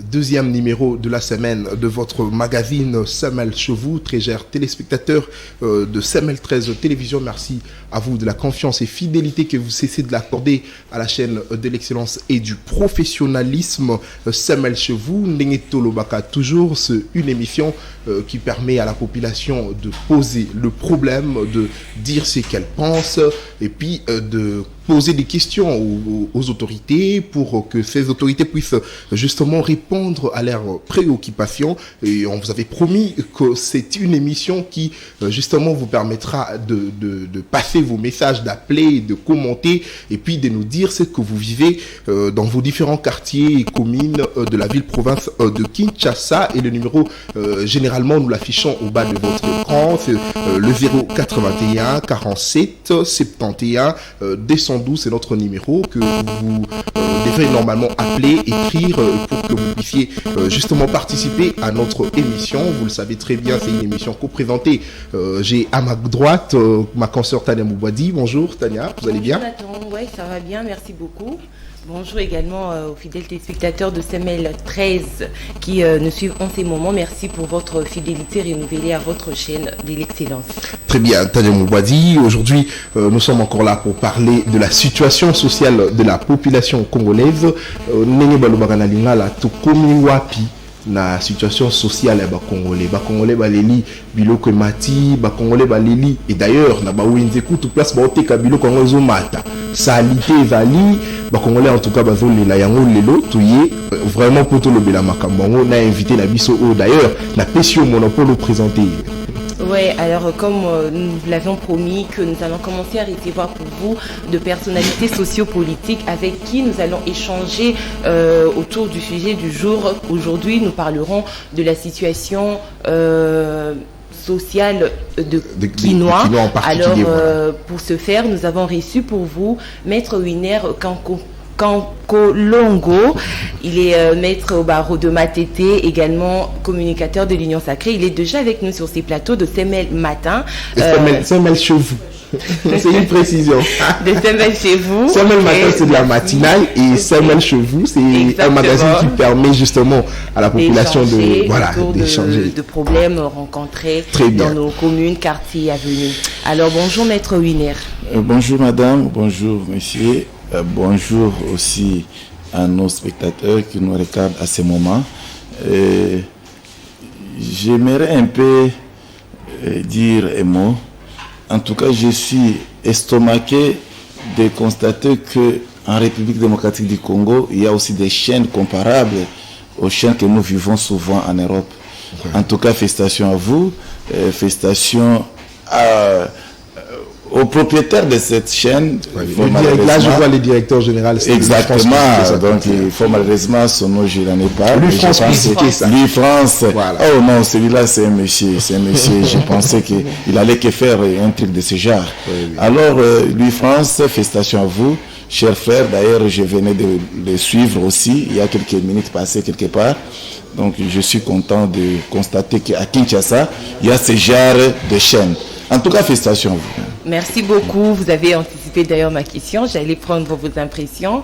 deuxième numéro de la semaine de votre magazine Semel Chevaux. Très chers téléspectateurs de Semel 13 Télévision, merci à vous de la confiance et fidélité que vous cessez de l'accorder à la chaîne de l'excellence et du professionnalisme. Semel Chevaux, Nengetolobaka, toujours une émission qui permet à la population de poser le problème, de dire ce qu'elle pense et puis de poser des questions aux autorités pour que ces autorités puissent justement répondre à leurs préoccupations. Et on vous avait promis que c'est une émission qui justement vous permettra de passer vos messages, d'appeler, de commenter et puis de nous dire ce que vous vivez dans vos différents quartiers et communes de la ville-province de Kinshasa. Et le numéro, généralement, nous l'affichons au bas de votre écran, c'est le 081 47 71 212. C'est notre numéro que vous devrez normalement appeler, écrire pour que vous puissiez justement participer à notre émission. Vous le savez très bien, c'est une émission co-présentée. J'ai à ma droite ma consoeur Tania Moubadi. Bonjour Tania, vous allez bien? Oui, ça va bien, merci beaucoup. Bonjour également aux fidèles téléspectateurs de Semel 13 qui nous suivent en ces moments. Merci pour votre fidélité renouvelée à votre chaîne de l'excellence. Très bien, Tania Moubadi. Aujourd'hui, nous sommes encore là pour parler de la situation sociale de la population congolaise. Na situation sociale ba congolais baleli biloko mati ba congolais baleli et d'ailleurs na ba wenzeku tout place ba oteka biloko ngozo mata salité ezali ba congolais en tout cas bazolela yango lelo toye vraiment pour tout le bela makambo na invité na biso d'ailleurs na pesio monopole présenter. Oui, alors comme nous l'avions promis que nous allons commencer à recevoir pour vous de personnalités sociopolitiques avec qui nous allons échanger autour du sujet du jour. Aujourd'hui, nous parlerons de la situation sociale de Kinois. Alors, pour ce faire, nous avons reçu pour vous Maître Winer Kankolongo. Il est maître au barreau de Matete, également communicateur de l'Union Sacrée. Il est déjà avec nous sur ces plateaux de Semel Matin. Semel Chevaux. C'est une précision. De Semel chez vous. Semel Matin, c'est de la matinale et Semel Chevaux, c'est un magazine qui permet justement à la population d'échanger de problèmes rencontrés dans nos communes, quartiers et avenues. Alors bonjour Maître Winer. Bonjour madame, bonjour monsieur. Bonjour aussi à nos spectateurs qui nous regardent à ce moment. J'aimerais un peu dire un mot. En tout cas, je suis estomaqué de constater qu'en République démocratique du Congo, il y a aussi des chaînes comparables aux chaînes que nous vivons souvent en Europe. En tout cas, félicitations à vous, félicitations au propriétaire de cette chaîne. Là, je vois le directeur général. Exactement. Donc, il faut malheureusement son nom, je n'en ai pas. Louis France. Voilà. Oh non, celui-là, c'est un monsieur. C'est un monsieur. Je pensais qu'il allait que faire un truc de ce genre. Oui. Alors, Louis France, félicitations à vous. Chers frères, d'ailleurs, je venais de le suivre aussi, il y a quelques minutes passées quelque part. Donc, je suis content de constater qu'à Kinshasa, il y a ce genre de chaîne. En tout cas, félicitations à vous. Merci beaucoup. Vous avez anticipé d'ailleurs ma question. J'allais prendre vos impressions.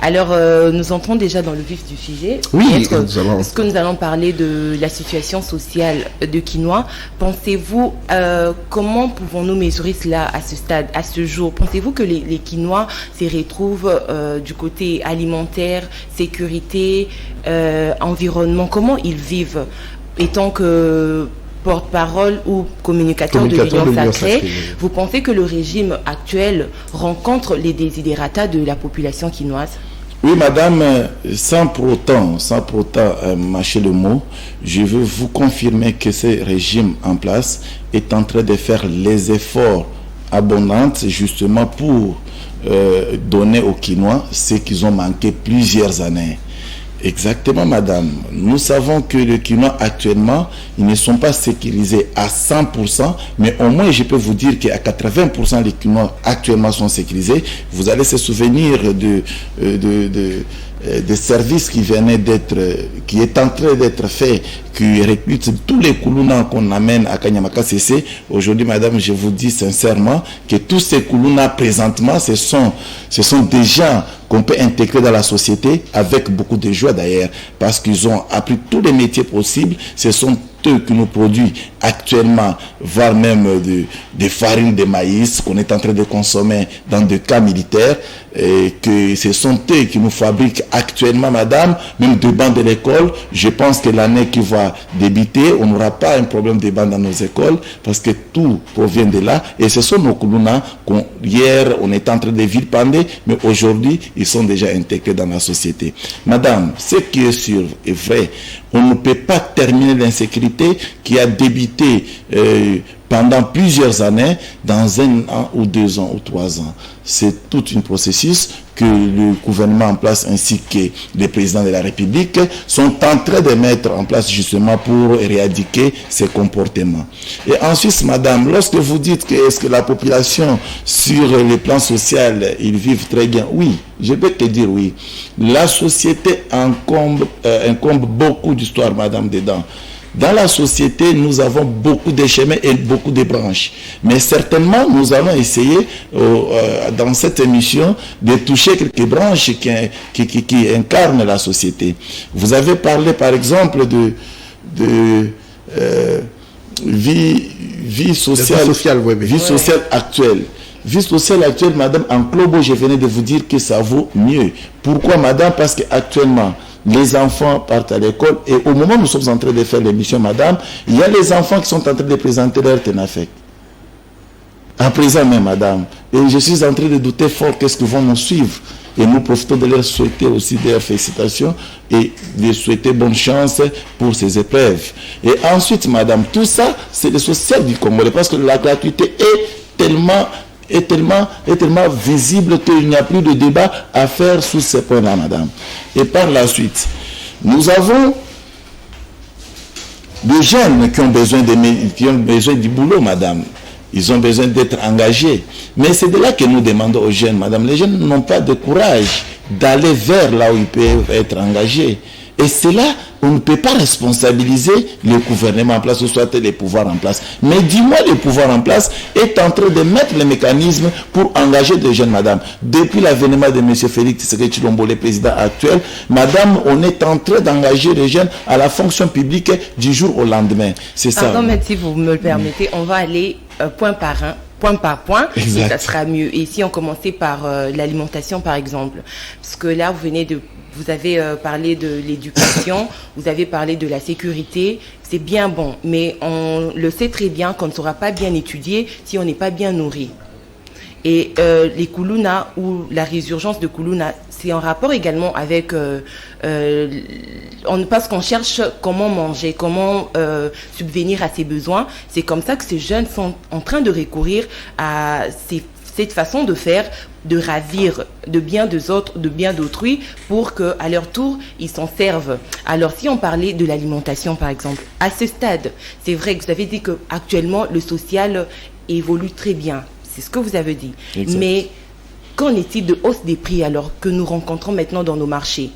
Alors, nous entrons déjà dans le vif du sujet. Oui, ce que nous allons parler de la situation sociale de Kinois. Pensez-vous, comment pouvons-nous mesurer cela à ce stade, à ce jour? Pensez-vous que les Kinois se retrouvent du côté alimentaire, sécurité, environnement? Comment ils vivent, étant que porte-parole ou communicateur de l'Union Sacrée, vous pensez que le régime actuel rencontre les desiderata de la population quinoise? Oui, madame, sans pour autant mâcher le mot, je veux vous confirmer que ce régime en place est en train de faire les efforts abondants justement pour donner aux Quinois ce qu'ils ont manqué plusieurs années. Exactement, madame. Nous savons que les Quinois actuellement, ils ne sont pas sécurisés à 100%, mais au moins je peux vous dire qu'à 80% les Quinois actuellement sont sécurisés. Vous allez se souvenir des services qui est en train d'être fait, qui recrute tous les Koulouna qu'on amène à Kanyamaka CC. Aujourd'hui, madame, je vous dis sincèrement que tous ces Koulouna présentement, ce sont des gens qu'on peut intégrer dans la société avec beaucoup de joie d'ailleurs, parce qu'ils ont appris tous les métiers possibles. Ce sont eux qui nous produisent actuellement, voire même des farines de maïs qu'on est en train de consommer dans des cas militaires, et que ce sont eux qui nous fabriquent actuellement, madame, même des bancs de l'école. Je pense que l'année qui va débuter, on n'aura pas un problème de bancs dans nos écoles, parce que tout provient de là, et ce sont nos Koulouna hier on était en train de vilipender, mais aujourd'hui ils sont déjà intégrés dans la société. Madame, ce qui est sûr est vrai, on ne peut pas terminer l'insécurité qui a débuté pendant plusieurs années, dans 1 an ou 2 ans ou 3 ans. C'est tout un processus que le gouvernement en place ainsi que les présidents de la République sont en train de mettre en place justement pour éradiquer ces comportements. Et ensuite, madame, lorsque vous dites que est-ce que la population sur le plan social, ils vivent très bien, oui, je peux te dire oui. La société incombe beaucoup d'histoires, madame, dedans. Dans la société, nous avons beaucoup de chemins et beaucoup de branches. Mais certainement, nous allons essayer, dans cette émission, de toucher quelques branches qui incarnent la société. Vous avez parlé, par exemple, de vie sociale actuelle. Vie sociale actuelle, madame, en Clobo, je venais de vous dire que ça vaut mieux. Pourquoi, madame? Parce qu'actuellement, les enfants partent à l'école et au moment où nous sommes en train de faire l'émission, madame, il y a les enfants qui sont en train de présenter leur TENAFEC. À présent même, madame. Et je suis en train de douter fort qu'est-ce qu'ils vont nous suivre. Et nous profitons de leur souhaiter aussi des félicitations et de souhaiter bonne chance pour ces épreuves. Et ensuite, madame, tout ça, c'est le social du Congolais parce que la gratuité est tellement visible qu'il n'y a plus de débat à faire sur ces points-là, madame. Et par la suite, nous avons des jeunes qui ont besoin du boulot, madame. Ils ont besoin d'être engagés. Mais c'est de là que nous demandons aux jeunes, madame. Les jeunes n'ont pas de courage d'aller vers là où ils peuvent être engagés. Et c'est là, on ne peut pas responsabiliser le gouvernement en place, ou soit les pouvoirs en place. Mais dis-moi, le pouvoir en place est en train de mettre les mécanismes pour engager des jeunes, madame. Depuis l'avènement de M. Félix Tshisekedi Tshilombo, le président actuel, madame, on est en train d'engager les jeunes à la fonction publique du jour au lendemain. C'est ça. Pardon, mais si vous me le permettez, on va aller point par point, exact. Et ça sera mieux. Et si on commençait par l'alimentation, par exemple, parce que là, vous avez parlé de l'éducation, vous avez parlé de la sécurité, c'est bien bon, mais on le sait très bien qu'on ne sera pas bien étudié si on n'est pas bien nourri. Et les Koulouna ou la résurgence de Koulouna, c'est en rapport également avec... parce qu'on cherche comment manger, comment subvenir à ses besoins. C'est comme ça que ces jeunes sont en train de recourir à cette façon de faire, de ravir de biens d'autrui pour qu'à leur tour, ils s'en servent. Alors, si on parlait de l'alimentation, par exemple, à ce stade, c'est vrai que vous avez dit qu'actuellement, le social évolue très bien. C'est ce que vous avez dit. Exact. Mais qu'en est-il de hausse des prix alors que nous rencontrons maintenant dans nos marchés?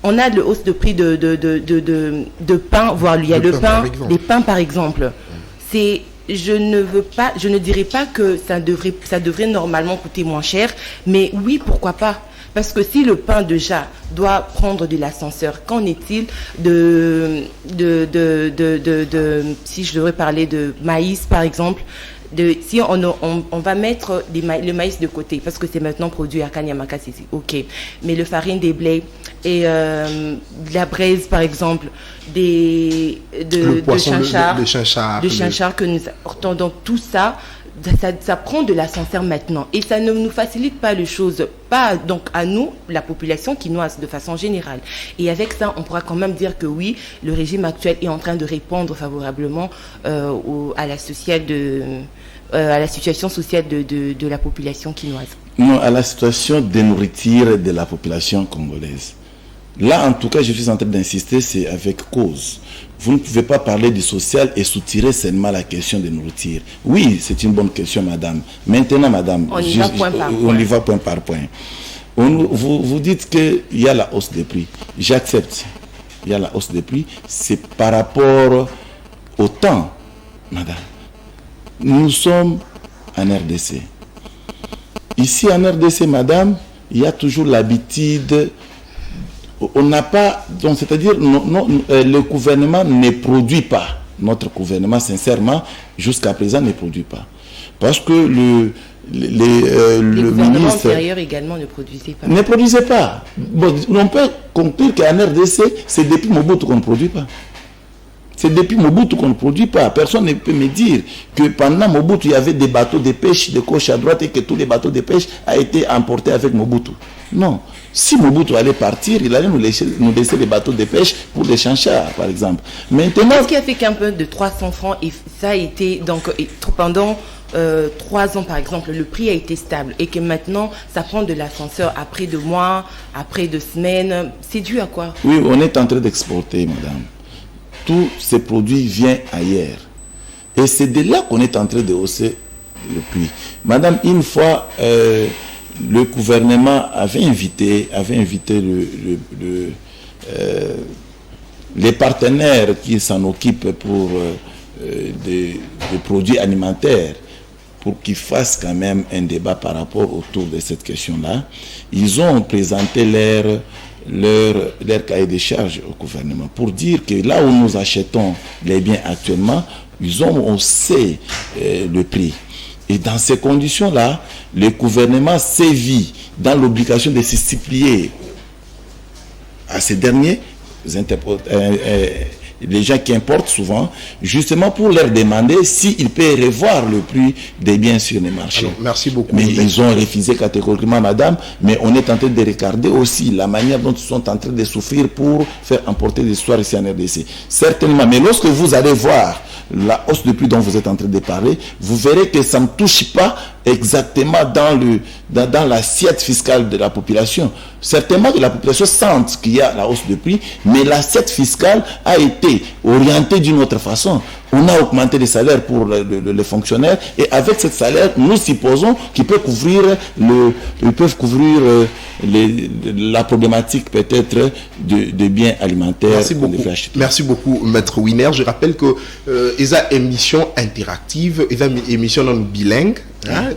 On a de hausse de prix de pain, voire il y a le pain, des pains par exemple. Je ne dirais pas que ça devrait normalement coûter moins cher, mais oui, pourquoi pas? Parce que si le pain déjà doit prendre de l'ascenseur, qu'en est-il si je devrais parler de maïs par exemple, si on va mettre le maïs de côté, parce que c'est maintenant produit à Kanyamaka, c'est ok. Mais le farine des blés et de la braise, par exemple, de chinchard que nous apportons. Donc tout ça, ça prend de l'ascenseur maintenant. Et ça ne nous facilite pas les choses, pas donc à nous, la population quinoise de façon générale. Et avec ça, on pourra quand même dire que oui, le régime actuel est en train de répondre favorablement à la situation sociale de la population quinoise. Non, à la situation de nourriture de la population congolaise. Là, en tout cas, je suis en train d'insister, c'est avec cause. Vous ne pouvez pas parler du social et soutirer seulement la question de nourriture. Oui, c'est une bonne question, madame. Maintenant, madame, on y va point par point. Vous dites qu'il y a la hausse des prix. J'accepte. Il y a la hausse des prix. C'est par rapport au temps, madame. Nous sommes en RDC. Ici en RDC, madame, il y a toujours l'habitude. On n'a pas. Donc, c'est-à-dire, le gouvernement ne produit pas. Notre gouvernement, sincèrement, jusqu'à présent, ne produit pas. Parce que le gouvernement antérieur également ne produisait pas. Ne produisait pas. Bon, on peut conclure qu'en RDC, c'est depuis Mobutu qu'on ne produit pas. C'est depuis Mobutu qu'on ne produit pas. Personne ne peut me dire que pendant Mobutu, il y avait des bateaux de pêche de gauche à droite et que tous les bateaux de pêche ont été emportés avec Mobutu. Non. Si Mobutu allait partir, il allait nous laisser les bateaux de pêche pour les chanchards, par exemple. Maintenant, qu'est-ce qui a fait qu'un peu de 300 francs, et ça a été donc pendant 3 ans par exemple, le prix a été stable et que maintenant ça prend de l'ascenseur après 2 mois, après 2 semaines, c'est dû à quoi? Oui, on est en train d'exporter, madame. Tous ces produits viennent ailleurs. Et c'est de là qu'on est en train de hausser le prix. Madame, une fois, le gouvernement avait invité les partenaires qui s'en occupent pour des produits alimentaires, pour qu'ils fassent quand même un débat par rapport autour de cette question-là. Ils ont présenté leur cahier de charges au gouvernement pour dire que là où nous achetons les biens actuellement, ils ont haussé le prix. Et dans ces conditions-là, le gouvernement s'est vu dans l'obligation de se supplier à ces derniers, les gens qui importent souvent, justement pour leur demander s'ils peuvent revoir le prix des biens sur les marchés. Alors, merci beaucoup. Mais ils ont refusé catégoriquement, madame, mais on est en train de regarder aussi la manière dont ils sont en train de souffrir pour faire emporter l'histoire ici en RDC. Certainement, mais lorsque vous allez voir la hausse de prix dont vous êtes en train de parler, vous verrez que ça ne touche pas exactement dans l'assiette fiscale de la population. Certainement que la population sente qu'il y a la hausse de prix, mais l'assiette fiscale a été orientée d'une autre façon. On a augmenté les salaires pour les fonctionnaires et avec ce salaire, nous supposons qu'ils peuvent couvrir, la problématique peut-être de biens alimentaires. Merci beaucoup. Merci beaucoup, Maître Winer. Je rappelle que ESA émission interactive, ESA émission non bilingue.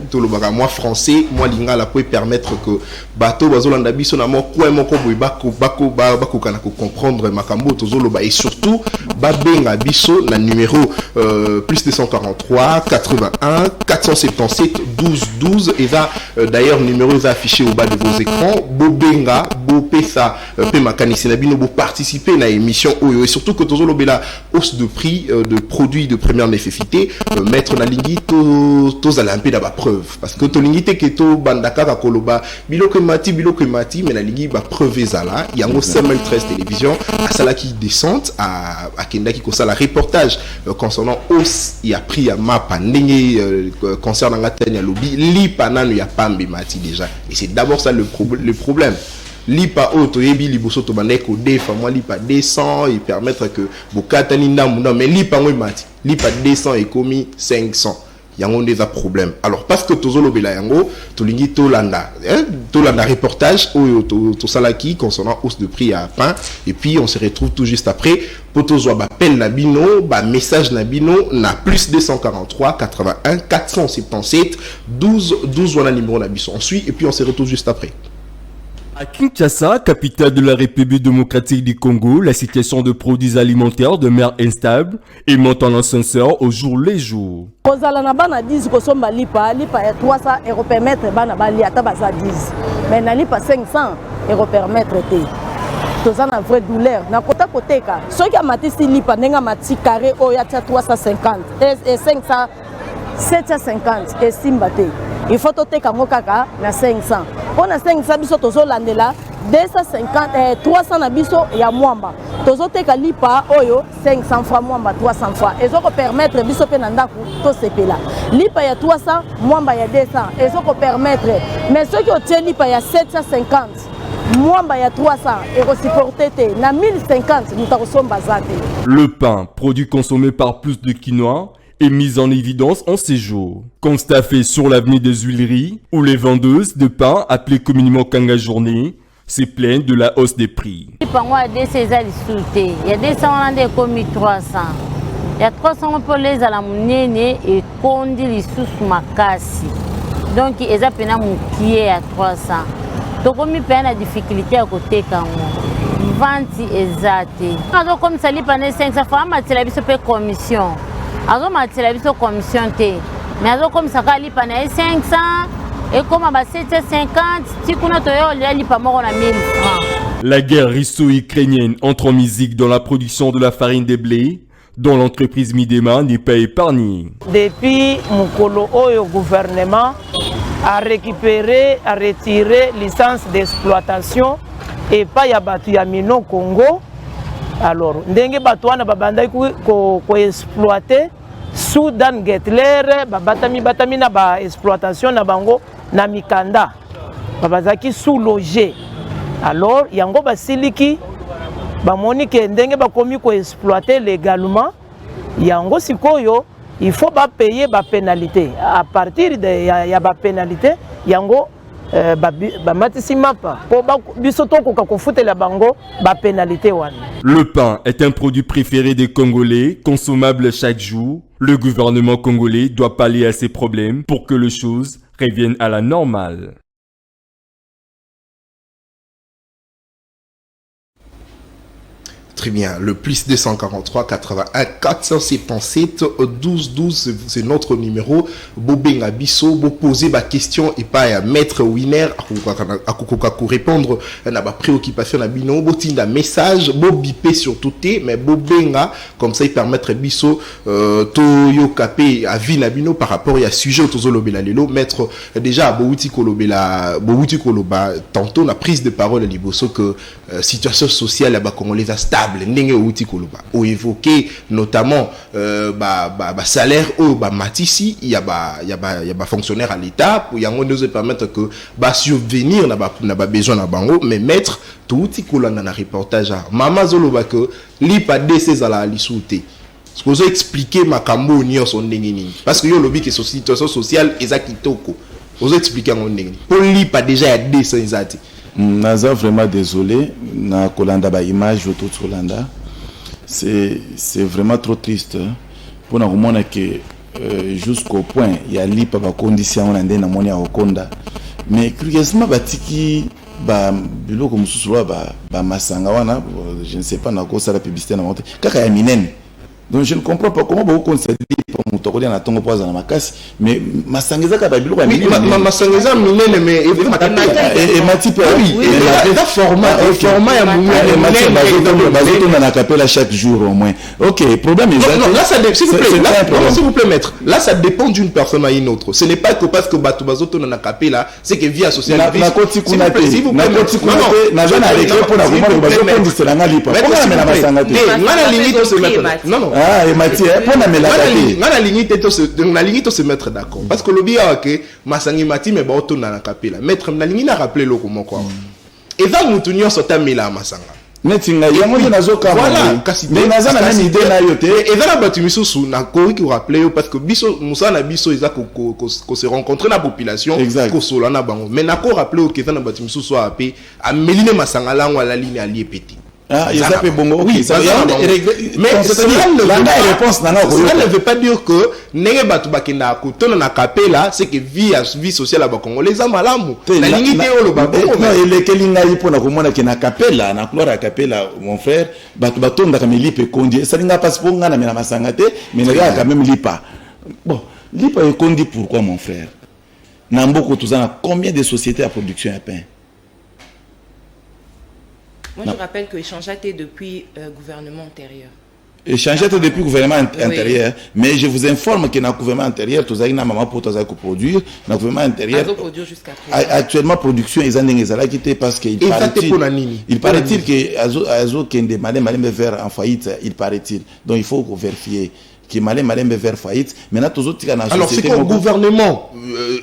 Tout le bagage, moi français, moi lingala peut permettre que bateau bazolanda biso na mo quoi moko boy bako kana ko comprendre makambo tozoloba et surtout babenga biso na numéro plus 243 81 477 12 12 et va d'ailleurs numéro est affiché au bas de vos écrans bobenga bo pesa pe makanisi na bino bo participer na émission oyo et surtout que tozolobela hausse de prix de produits de première nécessité mettre na lingi to zalampe ba preuve parce que to lingite ke to bandaka ka koloba biloko mati mais la lingi ba preuve ezala yango Semel 13 télévision à sala qui descente à kenda qui kosa la reportage concernant hausse il a pris à mapa ndenge concernant ngatanya lobby li panano ya pambe mati déjà et c'est d'abord ça le problème. Lipa auto yebi liboso to bandeko defa moi lipa 200 et permettre que bokatani ndamuna mais lipa ngoi mati lipa 200 et commis 500 yango des problème. Alors parce que tozolo bela yango tolingi tolanda reportage oyo to salaki concernant hausse de prix à pain et puis on se retrouve tout juste après potozo ba appel na bino ba message na bino na plus 243 81 477 12 12 wana numéro na biso on suit et puis on se retrouve juste après. À Kinshasa, capitale de la République démocratique du Congo, la situation de produits alimentaires demeure instable et monte en ascenseur au jour les jours. Kozala na bana 10 kosomba lipa ya 300 € per mètre bana bali ata baza 10. Mais na lipa 500 € per mètre te. Toza na vraie douleur. Na kota koteka. Soki amatisi lipa nenga mati carré oya tia 350 et 500 750 et simba te. Il faut te kango kaka na 500. Pour na 500 biso tozo landela 250 300 na biso ya mwamba. Tozo te lipa oyo 500 francs mwamba 300 francs. Ezo ko permettre biso pe na ndaku to sepela. Lipa ya 300 mwamba ya 200. Ezo ko permettre mais ceux qui ont lipa ya 750 mwamba ya 300 et supporter te na 1050 nous ta kosomba zate. Le pain, produit consommé par plus de Quinois, est mise en évidence en ces jours. Constat fait sur l'avenue des Huileries, où les vendeuses de pain, appelées communément Kanga Journée, se plaignent de la hausse des prix. Il y a 200 Hollandais commis 300. Il y a 300 pour les alamounene et kondi les sous makasi. Donc, ils ont peine à mouiller à 300. Donc, on a peine à difficulté à côté quand on vente exact. Alors, comme ça, il y a 500 femmes, il y a une commission. Alors, il y a une commission. Mais alors, comme ça, il y a 500. Et comme à 750, si on a il y a 1000 francs. La guerre russo-ukrainienne entre en musique dans la production de la farine des blés, dont l'entreprise Midema n'est pas épargnée. Depuis le gouvernement a récupéré, a retiré licence d'exploitation et pas ya batu ya mino Congo. Alors, ndenge batu wana babandai ko exploiter Soudan Getler, batami na ba exploitation na bango na mikanda. Babazaki sous-logé. Alors, yango basiliki bamoni ke ndenge bakomi ko exploiter légalement. Yango sikoyo, il faut ba payer ba pénalité. À partir de ya ba pénalité, yango ba matisima pa po ba bisoto ko kofutela bango ba pénalité wana. Le pain est un produit préféré des Congolais, consommable chaque jour. Le gouvernement congolais doit pallier à ces problèmes pour que les choses reviennent à la normale. Très bien, le plus 243 81 477 12 12, c'est notre numéro. Bobenga biso, bo poser ma question et pas à maître winner à répondre na ba préoccupation na bino, bo tinda message, bo bipé sur tout mais bobenga comme ça il permettre biso to yo capé à vie na bino par rapport à sujet autour lobela lelo maître déjà bo wuti koloba tantôt la prise de parole liboso que situation sociale là-bas congolaise stable ndenge outi koloba o évoqué notamment salaire au matisi il y a fonctionnaire à l'état pour yango nous permettre que subvenir na besoin na bango mais mettre tout outi kolanda na reportage mama zoloba que li pa DC za la lisouté ce que vous expliquer makambo nyonso ndenge nini parce que yo lobi que situation sociale ezakitoko vous expliquer ngo ndenge pour li pa déjà ya DC ezati. Naza vraiment désolé na kolanda ba image autour de Kolanda. C'est vraiment trop triste pour na komona que jusqu'au point il y a lipa ba condition na ndena moni ya okonda mais curieusement batiki ba biloko mususu ba masanga wana je ne sais pas na ko sala publicité na monte kaka ya minene. Donc je ne comprends pas comment vous considérez pour mutokolia na tongo poza na makasi mais masangeza ka babilo kwa minene masangeza minene mais et matipe oui la format ya minene bazoto na kapela chaque jour au moins. OK, problème est non là ça s'il vous plaît maître là ça dépend d'une personne à une autre. Ce n'est pas que parce que batu bazoto na kapela c'est que via sociale na koti kuna te na jana avec pour na komona bazoto c'est la ngalipa pour na masanga te ngana limite se mettre non et Mathieu pour na melakati ngana limite to se mettre d'accord parce que lobby a que masangi mati mais baoto na kapela maître na lingi na rappeler loko moko et va mutunyo sota mela masanga netinga yango nazoka voilà mais nazana même idée na yote et dans la batu misusu na ko ki rappeler parce que biso musana biso eza ko se rencontrer na population ko sola na bango mais na ko rappeler que dans la batu misusu a pe a meline masanga lango la ligne ali petit. Ah, il s'appelle bongo. Oui, ça mais cela ne veut pas dire que nenge batu bakenda ko tona na kapela c'est que vie sociale à Bakongo les amalamu la ligne te olo ba non ele kelinga ipo na komona ke na kapela na couleur à kapela mon frère batu batonda ka milipe kondi ça linga passe pour ngana na masanga te mais na quand même lipa bon lipa e kondi pourquoi mon frère na mboko tuzana combien de sociétés à production à pain. Moi, je rappelle que Échangeate depuis gouvernement antérieur. Échangeate depuis gouvernement antérieur, mais je vous informe que dans le gouvernement antérieur, tout ça, maman pour tout ça produire, dans le gouvernement antérieur. Actuellement, production ils ont quitté parce qu'il paraît-il que Azo qui est demandé faire en faillite, il paraît-il. Donc il faut vérifier. qui malembe vers faillite. Maintenant tous autres alors c'est que le gouvernement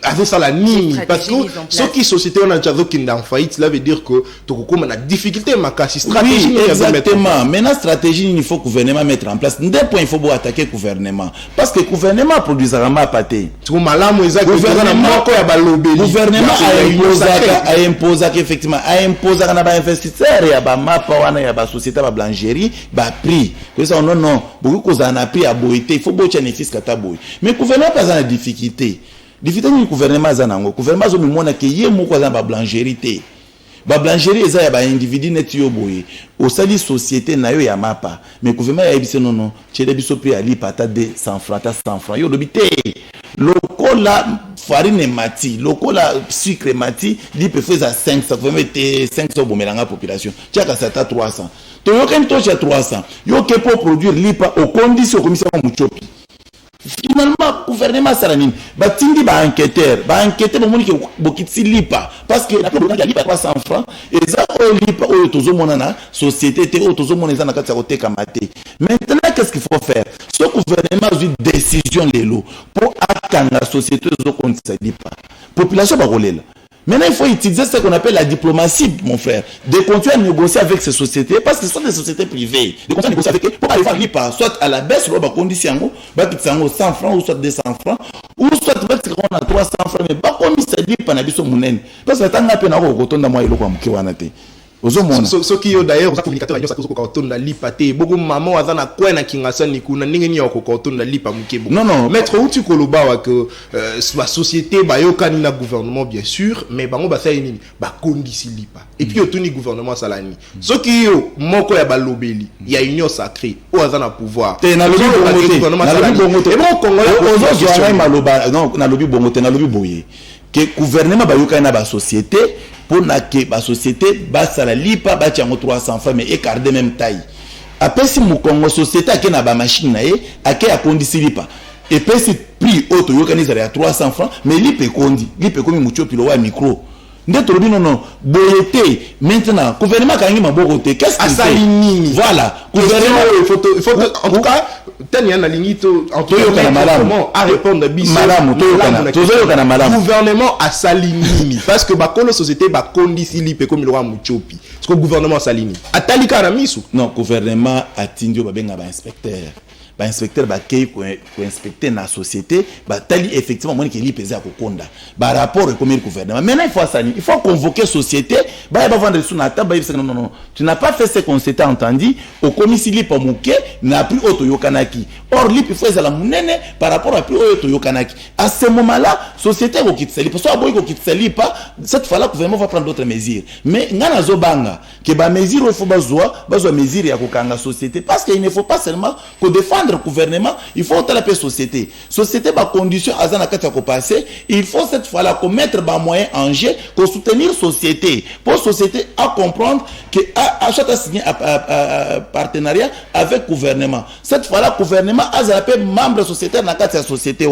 avait ça la ligne parce que ceux qui société on a déjà vu qu'ils sont en faillite, cela veut dire que tu as la difficulté ma casse stratégie. Oui, exactement. Maintenant stratégie il faut gouvernement mettre en place. Deux points il faut attaquer gouvernement parce que gouvernement produit ça ma pâté. Gouvernement a imposé effectivement a imposé na ba investisseurs ya ba mapa wana ya ba société ba blancherie ba prix. Que ça non beaucoup cause en a prix à boité, il faut boire un fisc à boy. Mais le gouvernement pas en difficulté. Difficulté du gouvernement zanango. Gouvernement zo mimona ke ye mo kwa ba blancherie te. Ba blancherie eza ya ba individu net yo boye. Au sali société na yo ya mapa. Mais gouvernement ya bise non chez biso prix ali pata de 100 francs ta 100 francs. Yo lobité. Lokola farine mati, lokola sucre mati, li peut faire 500, vous mettez 500 bomelanga population. Tiaka ça ta 300. To yo ken to chez 300. Yo ke pour produire lipa aux conditions commission muchopi. Finalement gouvernement salanine ba tindi ba enquêteur ba moni ke bokitsi lipa parce que la production ya lipa 300 francs et ça o lipa o tozo monana société te o tozo monana na kati ya koteka mate. Maintenant qu'est-ce qu'il faut faire? Ce gouvernement a une décision lelo pour atteindre la société zo konisa lipa. Population ba rolela. Maintenant, il faut utiliser ce qu'on appelle la diplomatie, mon frère, de continuer à négocier avec ces sociétés, parce que ce sont des sociétés privées, de continuer à négocier avec eux pour arriver à l'IPA, soit à la baisse, soit à la condition, 100 francs, ou soit 200 francs, ou soit à 300 francs, mais pas comme ça dit, pas n'abisso mounen. Parce que tant qu'on a un retour dans moi, il y a un ce qui est d'ailleurs aux communicateurs ils sont au na lipate beaucoup maman azana kwa na kingasa ni kuna ningi ni okokoto na lipa mukebo non maître où tu koloba wa que la société ba yokani na gouvernement bien sûr mais bango ba sai nini ba kondisi lipa et puis otuni gouvernement salani ce qui yo moko ya balobeli ya union sacrée o azana pouvoir te na lobi bongote et bon congolais ozo zo maloba non na lobi bongote na lobi boye que gouvernement ba yokani na ba société pour que la société basse la lipa ba tiango 300 francs mais écart de même taille après si mon Congo société a na ba machine na ye a ke a kondisi lipa et puis si prix auto yokanisa ya 300 francs mais lipe komi mucho pilo wa micro ndeto lobi non boyete maintenant gouvernement kangi maboko te qu'est-ce qu'il fait voilà gouvernement il faut en tout cas tania na lingito en tout cas comment à répondre biso gouvernement a salinini parce que ba kolo société ba kondisi lipe comme le roi muchopi parce que gouvernement salini atalika na misu non gouvernement atindio ba benga ba inspecteur ba kei ko inspecter na société ba tali effectivement moni ke li pesa ko konda ba rapport et comme gouvernement maintenant il faut convoquer société ba vendre sous na table ba non tu n'as pas fait ce qu'on s'était entendu au commissaire li pa muke na plus auto yokanaki or li peut faire la munene par rapport à plus auto yokanaki à ce moment là société ko kiteli parce que boy ko kiteli pas cette fois là gouvernement va prendre d'autres mesures mais ngana zo banga que ba mesure il faut bazwa mesure ya ko kanga société parce qu'il ne faut pas seulement que défendre le gouvernement, il faut la paix société. Société, par condition, il faut cette fois-là mettre des moyens en jeu pour soutenir société. Pour société à comprendre que à signé un partenariat avec le gouvernement. Cette fois-là, le gouvernement a appelé membre de la société dans la société.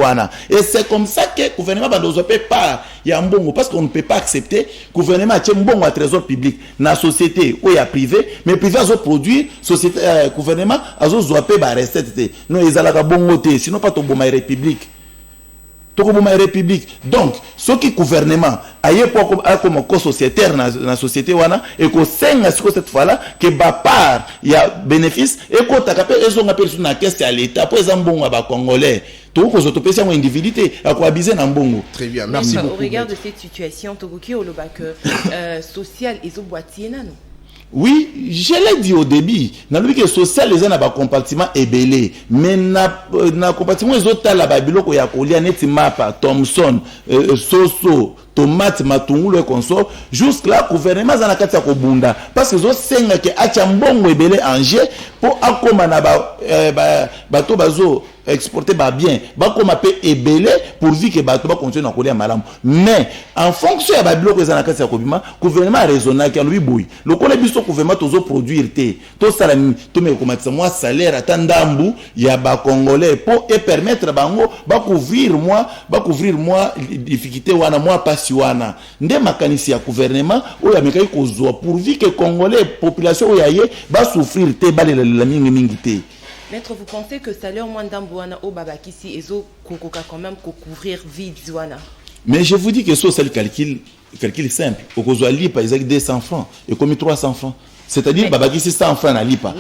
Et c'est comme ça que le gouvernement va nous appeler par Yambongo. Parce qu'on ne peut pas accepter que le gouvernement ait un bon trésor public dans la société où il y a privé, mais privé a produit, société, gouvernement a appeler par recette. Non, ils ont la bonne sinon pas ton bon république. Donc, ce qui gouvernement a comme co-sociétaire dans la société et que cette fois-là que part il y a bénéfice et que ils ont appelé sur la question à l'État pour les bon à Congolais. Tout que autopsie en individualité à quoi abuser dans bongo. Très bien, merci beaucoup. Au regard de cette situation, Togoki au bac social et au boîtier non. Oui, je l'ai dit au début. Dans le que social, les gens ont un compartiment ébélé. Mais dans compartiment, les autres, la Babylone, il y a Kolia, Netimapa, Thomson, Soso, Tomate, Matungu, le consort. Jusque là, le gouvernement, il y a un Kobunda. Parce que les autres, c'est un bon ébélé en jeu pour accompagner bateau bazo exporter bien comme appelé ébélé pourvu que bateau va continuer à coller malam mais en fonction de Babylone que ça na kobima gouvernement a raisonné que lui boui le connaît biso gouvernement tozo produire to sala to me komatisa moi salaire atandambu ya ba congolais pour et permettre bango ba couvrir moi difficulté wana moi pasi wana nde makanisi ya gouvernement oya mekai kozwa pourvu que congolais population oyaye ba souffrir te ba la mingi te Maître, vous pensez que salaire moins d'ambouana au babakisi ezo kokoka quand même couvrir vide zouana? Mais je vous dis que c'est le calcul simple. Au Kozo Lipa, ils ont 200 francs et comme 300 francs. C'est-à-dire babakisi 100 francs à Lipa.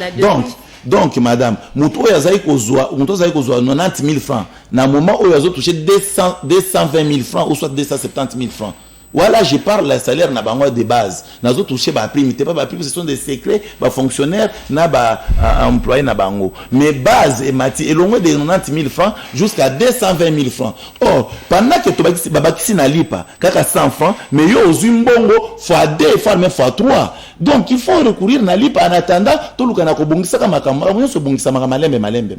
Donc, madame, Moutou Yazaï Kozoa 90 000 francs. Na moment où ils ont touché 220 000 francs ou soit 270 000 francs. Voilà, je parle le salaire na bango de base. Na zo touché ba prime, pas ba prime, ce sont des secrets, ba fonctionnaires na ba employés na bango. Mais base et mati et longue de 90 000 francs jusqu'à 220 000 francs. Oh, pendant que tu babakisi na lipa, kaka 100 francs, mais yo ozumbongo fois 2 fois même fois 3. Donc il faut recourir na lipa en attendant tout le kana ko bongisa ka makamba, on se bongisa malembe madame.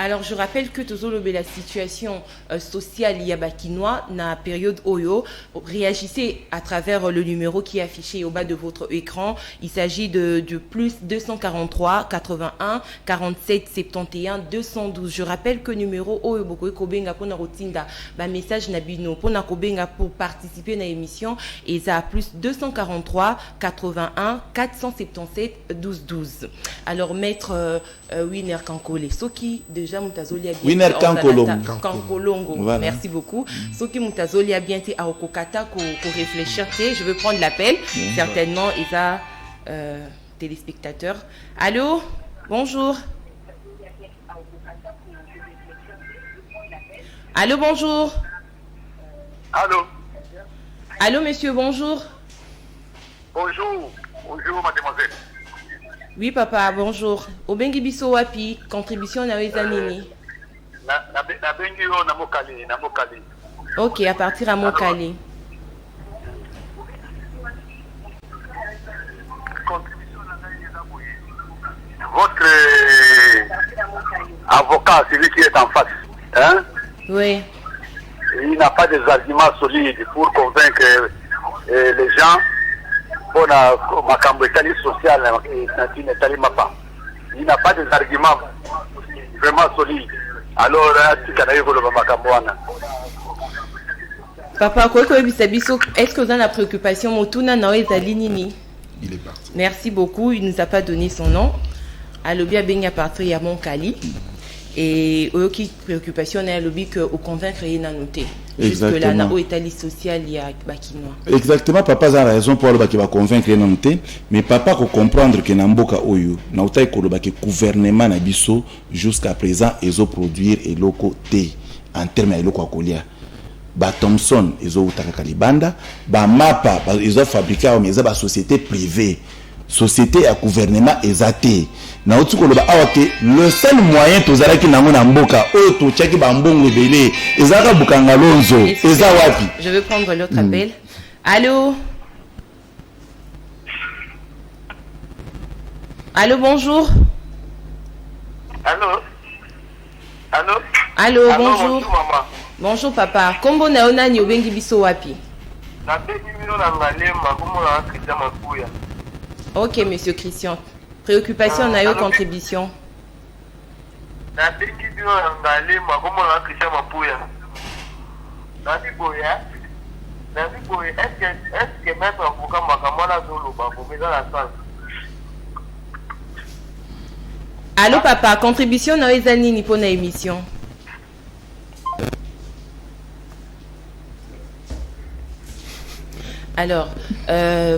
Alors, je rappelle que la situation sociale yabakinois na période Oyo, réagissez à travers le numéro qui est affiché au bas de votre écran. Il s'agit de plus 243 81 47 71 212. Je rappelle que numéro Oyo Bokoe Kobenga pour Narotinda, message Nabino pour Nakobenga pour participer à l'émission et ça plus 243 81 477 12 12. Alors, maître Winner Kankole, Soki déjà Mutazoli a bien Winner Kankolongo. Voilà. Merci beaucoup. Soki Mutazoli a bien été à Okokata pour réfléchir. Je veux prendre l'appel. Certainement, il y a téléspectateurs. Allô? Bonjour. Allô, bonjour. Allô. Allô, monsieur, bonjour. Bonjour. Bonjour, mademoiselle. Oui, papa, bonjour. Obengi biso wapi, contribution na wezanini. Na bengi yo na Mokali. Ok, à partir à Mokali. Votre avocat, celui qui est en face, hein? Oui. Il n'a pas des arguments solides pour convaincre les gens. Pour ma campagne sociale, il n'a pas des arguments vraiment solides. Alors, papa, est-ce que vous avez la préoccupation Motuna Noé Nini? Il est parti. Merci beaucoup. Il ne nous a pas donné son nom. Alobia Benga parti à Monkali. Et qui préoccupation est lobby que au convaincre il a noté. Jusque là, na État social il y a bakinois. Exactement, papa a raison pour le qui va convaincre il a noté, mais papa faut comprendre que Namboka Oyo, na utai ko le gouvernement na biso jusqu'à présent ils ont produire et locaux T en termes de locaux kolia. Ba Thomson ils ont utaka kalibanda, ba Mapa ils ont fabriqué mais ils ont ba société privée. Société à gouvernement exaté na otuko loba awake le seul moyen tozala ki nango na mboka o to chaki ba mbongo belé ezaka bukanga lonzo eza wapi. Je veux prendre l'autre appel. Allô? Allô, bonjour. Allô, bonjour. Bonjour maman. Bonjour papa. Kombo na ona ni obengi biso wapi? Na bengi mino na ngalemba komo na Christian Mapuya. Ok, monsieur Christian. Préoccupation na yo contribution. Na bengi bio na ngalemba komo na Christian Mapuya. Na biboya. Est-ce que maître avocat makamala zolo ba ko meza la sens. Allô papa, contribution na ezani ni pona émission. Alors,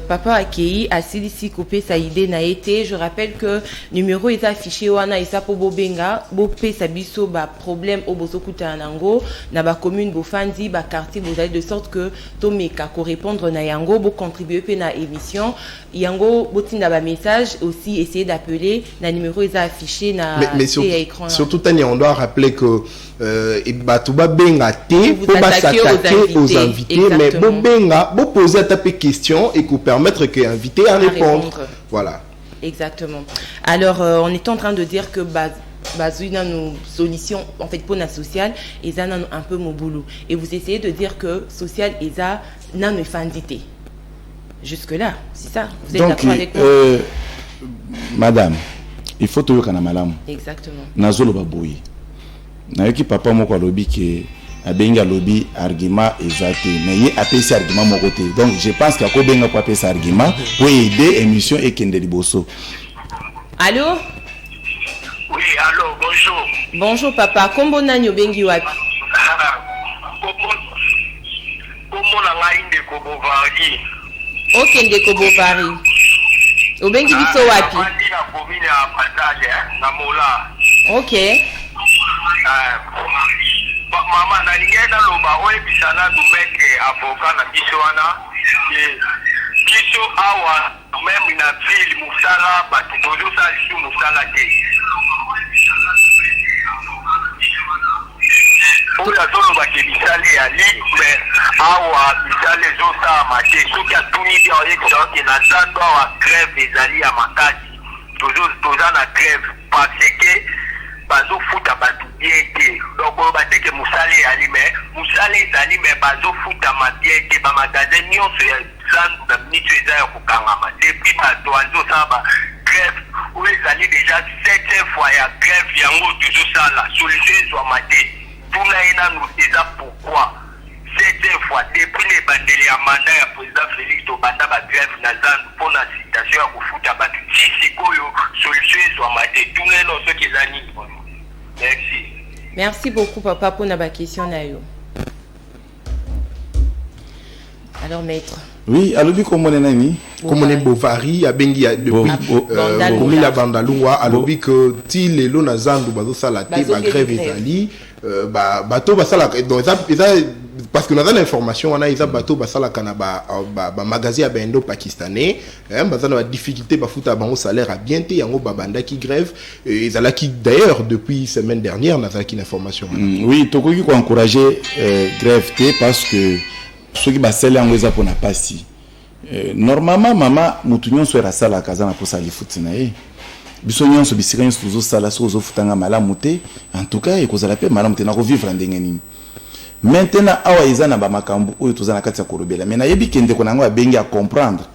papa Akei a ici coupé sa idée n'a été. Je rappelle que numéro est affiché wana isa po bobenga bopé sabiso ba problème au bosokuta nango na ba commune bofandi ba quartier bozali de sorte que tomeka ko répondre na yango bo contribuer pe na émission yango botinda ba message aussi essayer d'appeler na numéro est affiché na écran. Surtout Tania, on doit rappeler que Batouba benga té pour s'attaquer aux invités, mais bobenga bo poser taper question et qu'on permettre que l'invité à répondre. Voilà. Exactement. Alors, on est en train de dire que bazouina nos solutions en fait pour la sociale et ça un peu mon boulot. Et vous essayez de dire que social et ça n'a pas fandité. Jusque là, c'est ça. Vous êtes d'accord avec moi? Madame, il faut tout le malam. Exactement. Nazolo baboui. Nayoki papa moko lobi ke abenga lobby argument exact mais il a appelé argument mon côté donc je pense qu'il y a quoi benga pour appeler cet argument pour aider émission et kende liboso. Allô? Oui, allô, bonjour. Bonjour papa, kombo nani obengi wapi? Kombo na ngai ndeko Bovary. Ok, ndeko Bovary. Obengi biso wapi? Navandi na commune ya Patage, na Mola. Ok. Mama, na lingenda loba oyebisa na dumeke avocat na biso wana. Biso awa, même na ville musala, bato tozosala lisu musala te. Oyo azolobaki misala eyali, mais awa misala ezosalama te. Soki atuni te oyebisa oke na nzando awa grève ezali ya makasi. Toza na grève parce que bazofuta bato bien te. Donc oloba te ke mosala eyali, mais mosala ezali, mais bazofutama bien te. Bamagasin nyonso ya zandu na minito eza ya kokangama. Depuis bato azosala ba grève oyo ezali déjà 7e fois ya grève yango tozosala. Solution ezwama te. Tuna ye nanu eza pourquoi 7e fois depuis les bandeli ya mandat ya président Félix tobanda ba grève na zandu mpona citation ya kofuta bato. Si sikoyo solution ezwama te. Tuna ye no soki eza nini. Merci. Merci beaucoup papa pour la question nayo. Alors maître. Oui, alobi komone nani? Komone Bovary abengi depuis commune ya Bandalungwa alobi que ti lelo na zandu bazosala te ba grève ezali bato basala donc ça parce que nous avons l'information on a isa bato basala kana ba magasin ya bendo pakistanais bazana ba difficulté ba futa bango salaire à bien te yango babanda qui grève ezala qui d'ailleurs depuis semaine dernière na za qui information. Oui, tokoki ko encourager grève te parce que ceux qui basel yango eza pona pasi normalement mama mutu nyonso era sala kazana pour sali futina biso nyonso bisika nyonso zo sala so zo futanga malamu te en tout cas ekozala pe malamu te na ko vivre ndenge nini. Maintenant awa eza na ba makambu oyo tozana kati ya kolobela mais na yebi kende ko nango abengi a comprendre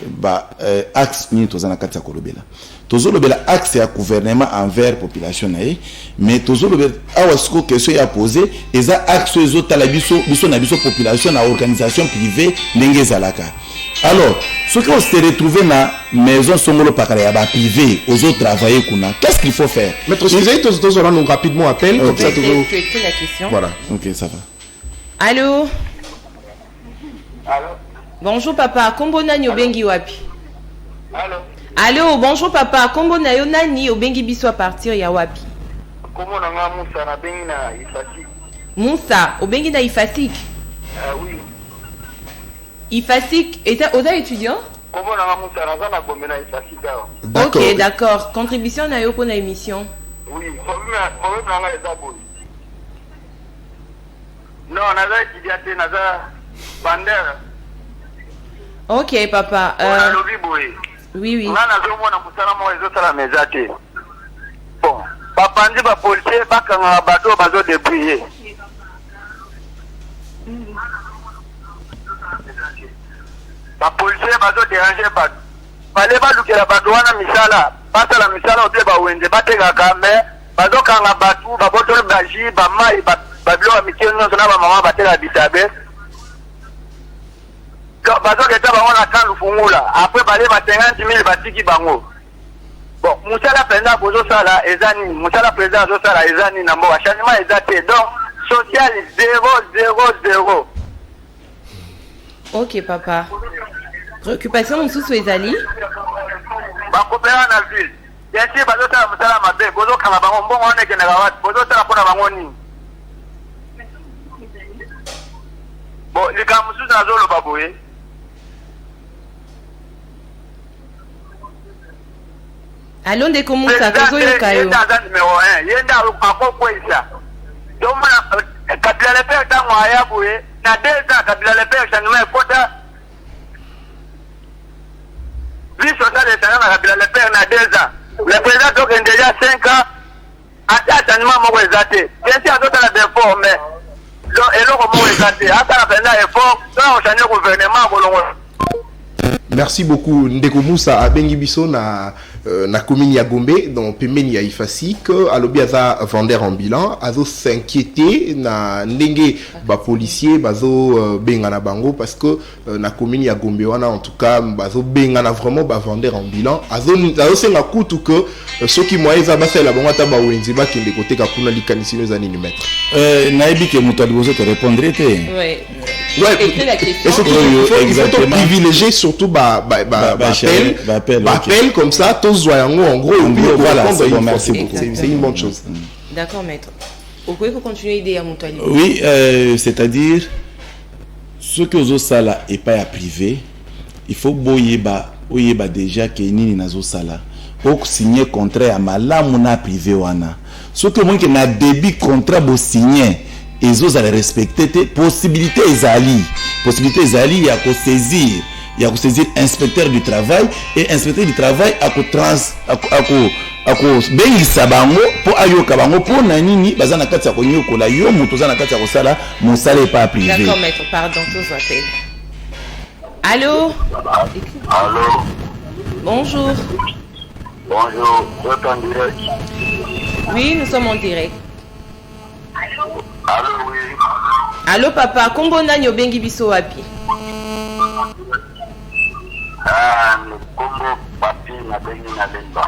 ba axe ni tozana kati ya kolobela tozolobela axe ya gouvernement envers population na mais tozolobela awa siko question ya poser eza axe ezotala biso na biso population na organisation privée ndenge ezalaka. Alors ce que on se retrouver na maison songolo pakala ya ba privé aux autres travailler kuna qu'est-ce qu'il faut faire? Maître excusez tous aura nous rapidement appel comme ça tu écris la question. Voilà. OK, ça va. Allô? Allô? Bonjour papa, kombo nani obengi wapi? Allô? Allô, bonjour papa, kombo na yo nani obengi biso à partir ya wapi? Kombo na nga Musa na bengi na Ifasik. Musa, obengi na Ifasik? Oui. Ifasik, oza étudiant? Kombo na nga Musa na za gombe na Ifasik awa. Ok, d'accord. Contribution na yo pour la émission? Oui, problème na nga eza boy. Non, naza étudiant naza bandera. Ok papa. Oui. Nga nazomona musala moko ezosala meza te. Bon, bapanzi bapolisier bakanga bato bazodébrouiller. Bapolisier bazodéranger bato. Bale balukela bato wana misala basala misala ote bawenze batekaka mais bazokanga bato babotoli baji bamai babilo ya mikili nyonso na bamama batela bisabe bazoketa bango na kan lufungula apres bale ba 50 000 batiki bango. Bon, musala président bozosala eza nini? Musala président azosala eza nini na mboka? Changement eza te, donc social 000. Ok papa. Préoccupation mosusu ezali? Bakopera na ville. Bien sûr bazosala musala mabe, bozokanga bango mbongo wana ekendaka wapi? Bozosala mpona bango nini? Bon, likambo mosusu nazoloba boye. Allô ndeko Musa tozoyoka yo. Yenda numéro 1, yenda akokwesa. Donc Kabila le père tango aya boye na 2 ans Kabila le père changement ekota. Lui sota de changement Kabila le père na 2 ans. Le président donc déjà 5 ans. Ata changement moko ezate. Bien sûr azotala d'effort mais donc eloko moko ezate. Ata la président effort, ça on change gouvernement bolongo. Merci beaucoup Ndeko Moussa abengi biso na na commune ya Gombe dans pemeni ya Ifasik alobi aza vendeur ambulant azo s'inquiéter na ndenge ba policier bazo benga na bango parce que na commune ya Gombe wana en tout cas bazo benga na vraiment ba vendeur ambulant azo senga kutu que ceux qui moyeza basela bango ata ba wenzi ba kende côté ka kuna likanisi no za nini maître naibi ke mutu alibozo te répondre te ouais la question il faut privilégier surtout appel comme ça tous voyons en gros voilà merci beaucoup c'est une bonne chose. D'accord maître. Vous pouvez continuer idée à Moutali. Oui, c'est-à-dire ce que vous sala et pas à privé, il faut boyeba déjà que nini nazo sala. Pour signer contrat à malamuna privé wana. Ce que moi qui na débit contrat bo signer et vous allez respecter tes possibilités ezali. Possibilités ezali il y a qu'à saisir. Il y a qu'à saisir inspecteur du travail et inspecteur du travail à bengisa bango po ayoka bango po na nini bazana kati ya konyokola yo mutu zana kati ya kosala mosala pas privé. D'accord maître, pardon, tous appel. Allô? Allô? Bonjour. Bonjour, vous êtes en direct? Oui, nous sommes en direct. Allô, oui. Allô papa, kombo nani obengi biso wapi? Kombo papi na bengi na Lemba.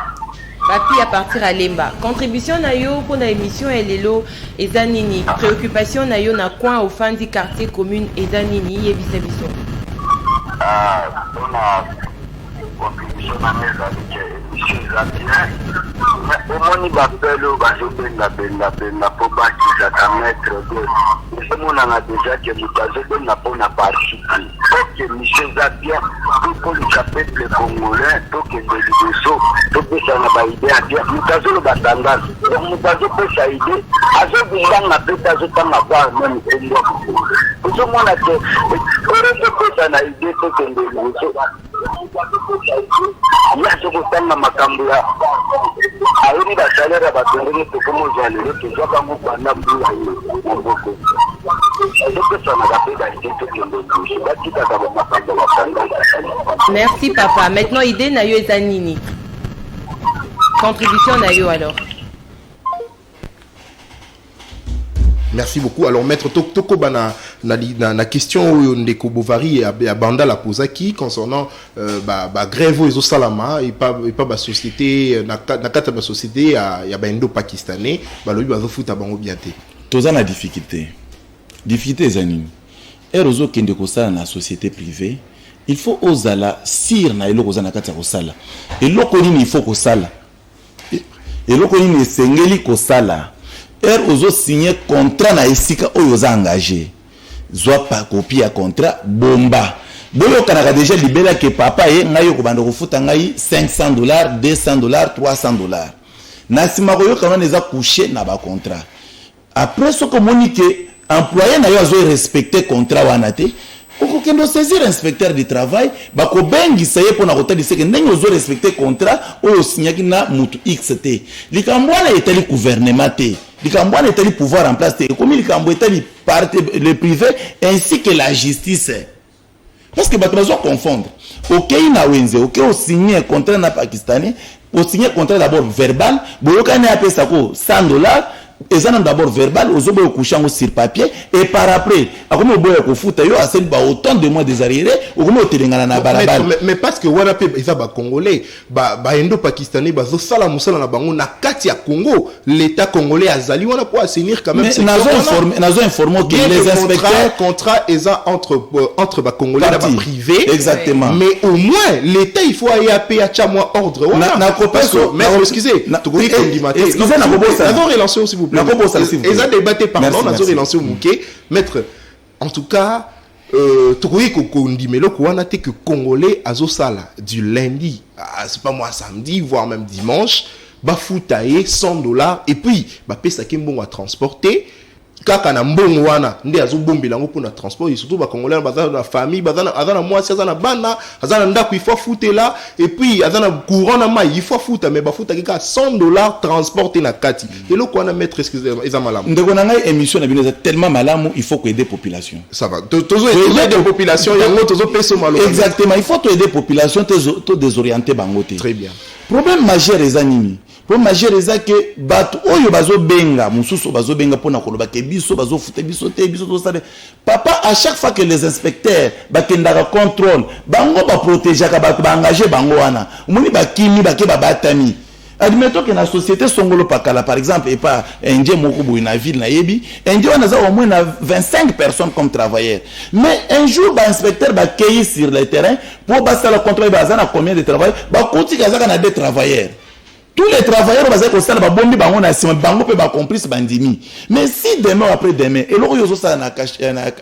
Papi à partir à Lemba. Contribution na yo pour la émission elelo ezanini. Préoccupation na yo na coin au fin du quartier commune ezanini yebisa biso. On a contribution na meza avec émission Zabien. Mais au moins il m'appelle au benda pour bâtir à mettre de. Ce monde a déjà que nous avons n'a pas participer. Ok, monsieur Zabien, pour le chapitre congolais, pour que les réseaux, pour que ça n'a pas idée à dire, nous avons le batanga. Donc nous avons fait ça idée. À ce moment là, nous avons fait ça voir même Congo. Pour ce monde là que, pour ça n'a idée pour que les réseaux. Là, je vous donne ma cambia. Aïe, la chaleur à batterie, c'est comme vous allez, que je vais vous prendre un peu à beaucoup. Merci papa. Maintenant idée na yo ezanini. Contribution na yo alors. Merci beaucoup. Alors maître Toko na question ndeko Bovary et Banda la posaki concernant grève aux salama et pas ba société na kata ba société ya ba indo-pakistanais ba lobi bazo futa bango bienté. Toza na difficulté ezanini. Erozo kende ko sala na société privée, il faut ozala sir na eloko za na kata ko sala. Eloko nini il faut ko sala. Eloko nini sengeli ko sala. Ozo signer contrat na esika oyo za engagé. Zwa pa copie ya contrat bomba. Boyo kanaka déjà libéra que papa ye ngayo ko bando ko futa ngai $500, $200, $300. Na sima ko yo kana neza coucher na ba contrat. Après ce que monique employé na yo azo respecter contrat wana te. Oko kendo saisir inspecteur du travail ba ko bengi saye pona ko tali seke ndenge ozo respecter contrat oyo signaki na mutu XT. Likambwana etali gouvernement te. Likambwana etali pouvoir en place te. Comme likambo etali parti le privé ainsi que la justice. Parce que bato bazo confondre. OK na wenze, OK o signer un contrat na pakistanais, o signer un contrat d'abord verbal, boyoka na pesa ko $100. Et ça d'abord verbal, aux obo couchant sur papier et par après, à comment boyo ko futa yo asel ba autant de mois des arriérés, ou comment telengana na balabala. Mais parce que wana pe isa ba congolais, ba indo-pakistanais ba zo sala musala na bango na kati ya Congo, l'état congolais azali wana pour assainir quand même. Mais nazo informé que les inspecteurs contrat eza entre ba congolais et ba privé. Exactement. Mais au moins l'état il faut aller à payer à moi ordre. Na parce que mais excusez, tu connais comme dit matin. Excusez na bobosa. Nous relancer s'il vous plaît. Ils ont débatté pardon, nous avons relancé au Mouké. Maître, en tout cas, Tokoye Kokondi, mais le Kouana te que Congolais à Zosala, du lundi, c'est pas moi samedi, voire même dimanche, bafoutaye $100 et puis, pesa kimbon à transporter. Kaka na mbongo wana nde azobombela ngo pour na transport et surtout ba congolais bazana na famille bazana azana mwasi azana bana azana ndako il faut fouter là et puis azana courant na mai il faut fouter mais ba fouter ka $100 transporter na kati et le quoi na mettre excusez eza malamu ndeko na ngai émission na bino eza tellement malamu il faut aider population ça va tozo aider population yango tozo peso malo exactement il faut aider population to désorienter bango te très bien Problème majeur eza nini? Problème majeur eza que bato oyo bazo benga mususu bazo benga pona koloba ke biso bazo fute biso te biso to sale. Papa, à chaque fois que les inspecteurs bakendaka contrôle bango ba protéger ka bato ba engager bango wana umuni bakimi bake babatami. Admettons que la société Songolo Pakala, par exemple, et pas Indien Mokobo, une ville, naïbi, Indien, on a au moins 25 personnes comme travailleurs. Mais un jour, l'inspecteur va cueillir sur le terrain pour passer le contrôle, il va combien de travailleurs, il va continuer à des travailleurs. Tous les travailleurs vont dire que ça va bomber, on a bango peut pas complice bandimi. Mais si demain après demain, et l'on y ça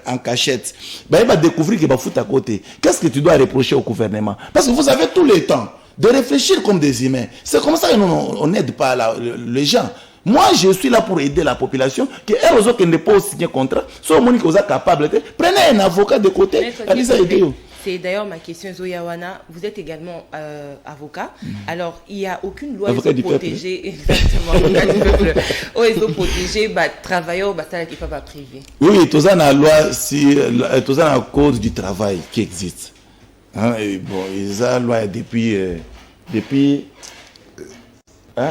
en cachette, il va découvrir qu'il va foutre à côté. Qu'est-ce que tu dois reprocher au gouvernement? Parce que vous avez tout le temps de réfléchir comme des humains. C'est comme ça qu'on n'aide pas les gens. Moi, je suis là pour aider la population, qui est heureusement qu'elle n'est pas signé contrat. Si on est capable, prenez un avocat de côté, allez aider. C'est d'ailleurs ma question, Zoyawana. Vous êtes également avocat. Alors, il n'y a aucune loi qui peut protéger, exactement, avocat du peuple, qui protéger travailleurs, ça n'est pas privé. Oui, tout ça, la loi, tout ça, la code du travail qui existe. Hein, et bon, ils ont loi depuis hein?